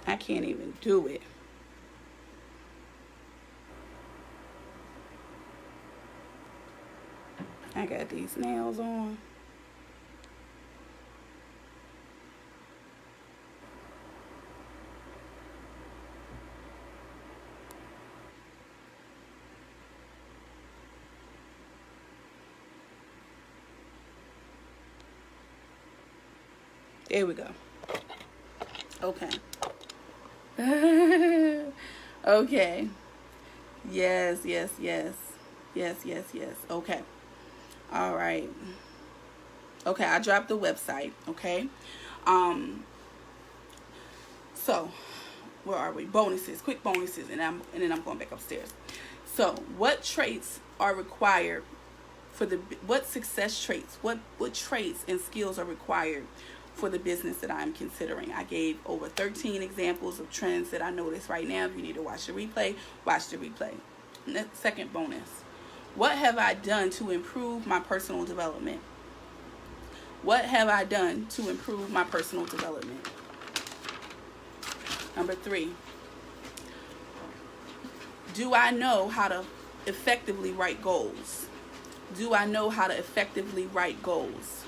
I can't even do it. I got these nails on. There we go. Okay. Okay. Yes. Okay. All right. Okay, I dropped the website. Okay. So where are we? Bonuses, quick bonuses, and then I'm going back upstairs. So what traits are required for what success traits, what traits and skills are required for the business that I'm considering? I gave over 13 examples of trends that I noticed right now. If you need to watch the replay, watch the replay. Second bonus. What have I done to improve my personal development? What have I done to improve my personal development? Number 3. Do I know how to effectively write goals? Do I know how to effectively write goals?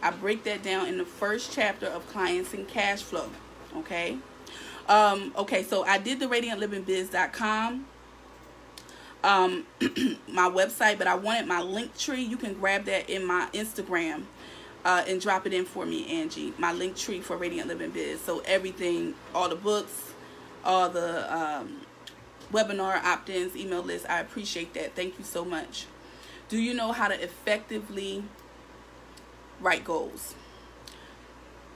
I break that down in the first chapter of Clients and Cash Flow. Okay. Okay, so I did the radiantlivingbiz.com, my website, but I wanted my link tree. You can grab that in my Instagram and drop it in for me, Angie. My link tree for Radiant Living Biz. So everything, all the books, all the webinar opt-ins, email lists. I appreciate that. Thank you so much. Do you know how to effectively write goals?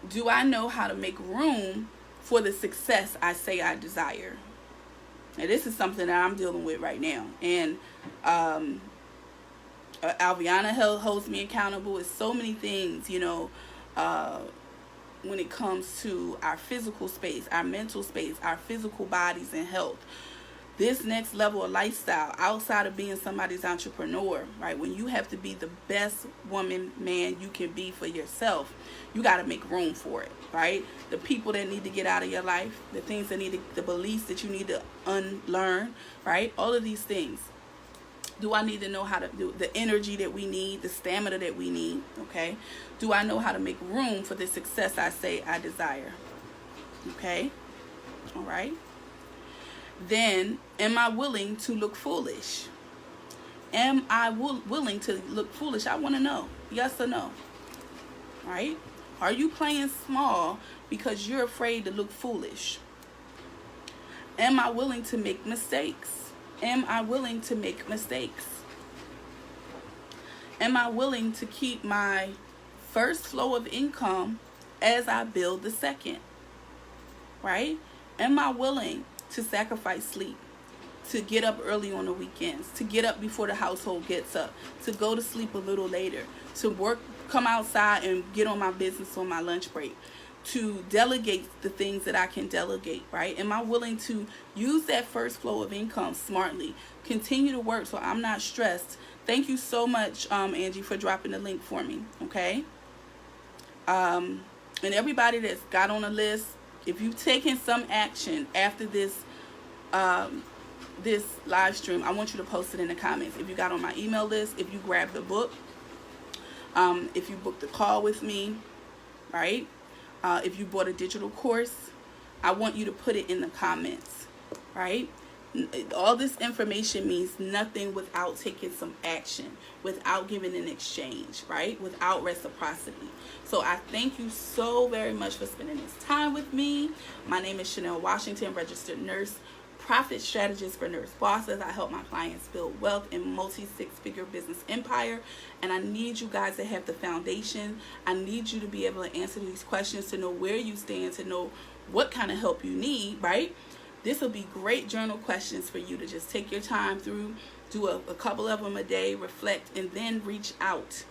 Do I know how to make room for the success I say I desire? And this is something that I'm dealing with right now. And Alviana holds me accountable. It's so many things, you know, when it comes to our physical space, our mental space, our physical bodies and health. This next level of lifestyle, outside of being somebody's entrepreneur, right? When you have to be the best woman, man you can be for yourself, you got to make room for it, right? The people that need to get out of your life, the things that need to, the beliefs that you need to unlearn, right? All of these things. Do I need to know how to do the energy that we need, the stamina that we need, okay? Do I know how to make room for the success I say I desire, okay? All right. Then, am I willing to look foolish? Am I willing to look foolish? I want to know. Yes or no? Right? Are you playing small because you're afraid to look foolish? Am I willing to make mistakes? Am I willing to make mistakes? Am I willing to keep my first flow of income as I build the second? Right? Am I willing to sacrifice sleep, to get up early on the weekends, to get up before the household gets up, to go to sleep a little later, to work, come outside and get on my business on my lunch break, to delegate the things that I can delegate, right? Am I willing to use that first flow of income smartly, continue to work so I'm not stressed? Thank you so much, Angie, for dropping the link for me, okay? And everybody that's got on the list, if you've taken some action after this this live stream, I want you to post it in the comments. If you got on my email list, if you grabbed the book, if you booked a call with me, right? If you bought a digital course, I want you to put it in the comments, right? All this information means nothing without taking some action, without giving an exchange, right? Without reciprocity. So I thank you so very much for spending this time with me. My name is Chanelle Washington, registered nurse, profit strategist for Nurseboss. I help my clients build wealth in multi-six-figure business empire. And I need you guys to have the foundation. I need you to be able to answer these questions, to know where you stand, to know what kind of help you need, right? This will be great journal questions for you to just take your time through, do a couple of them a day, reflect, and then reach out.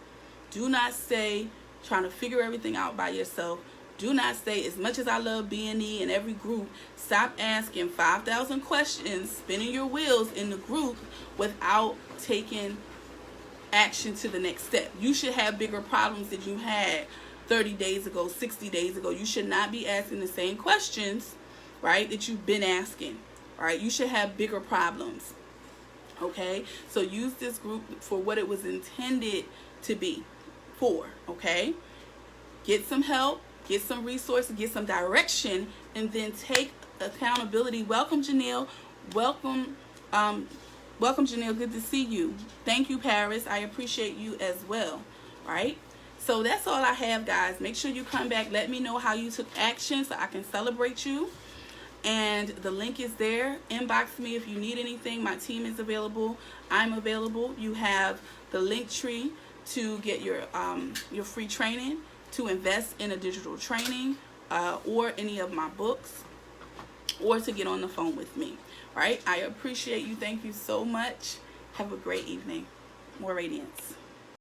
Do not stay trying to figure everything out by yourself. Do not stay, as much as I love B&E and every group, stop asking 5,000 questions, spinning your wheels in the group without taking action to the next step. You should have bigger problems than you had 30 days ago, 60 days ago. You should not be asking the same questions, right, that you've been asking, right? You should have bigger problems, okay? So use this group for what it was intended to be for, okay? Get some help, get some resources, get some direction, and then take accountability. Welcome, Chanelle. Welcome, Chanelle. Good to see you. Thank you, Paris. I appreciate you as well, right? So that's all I have, guys. Make sure you come back. Let me know how you took action so I can celebrate you. And the link is there. Inbox me if you need anything. My team is available. I'm available. You have the link tree to get your free training, to invest in a digital training, or any of my books, or to get on the phone with me, right? I appreciate you. Thank you so much. Have a great evening. More radiance.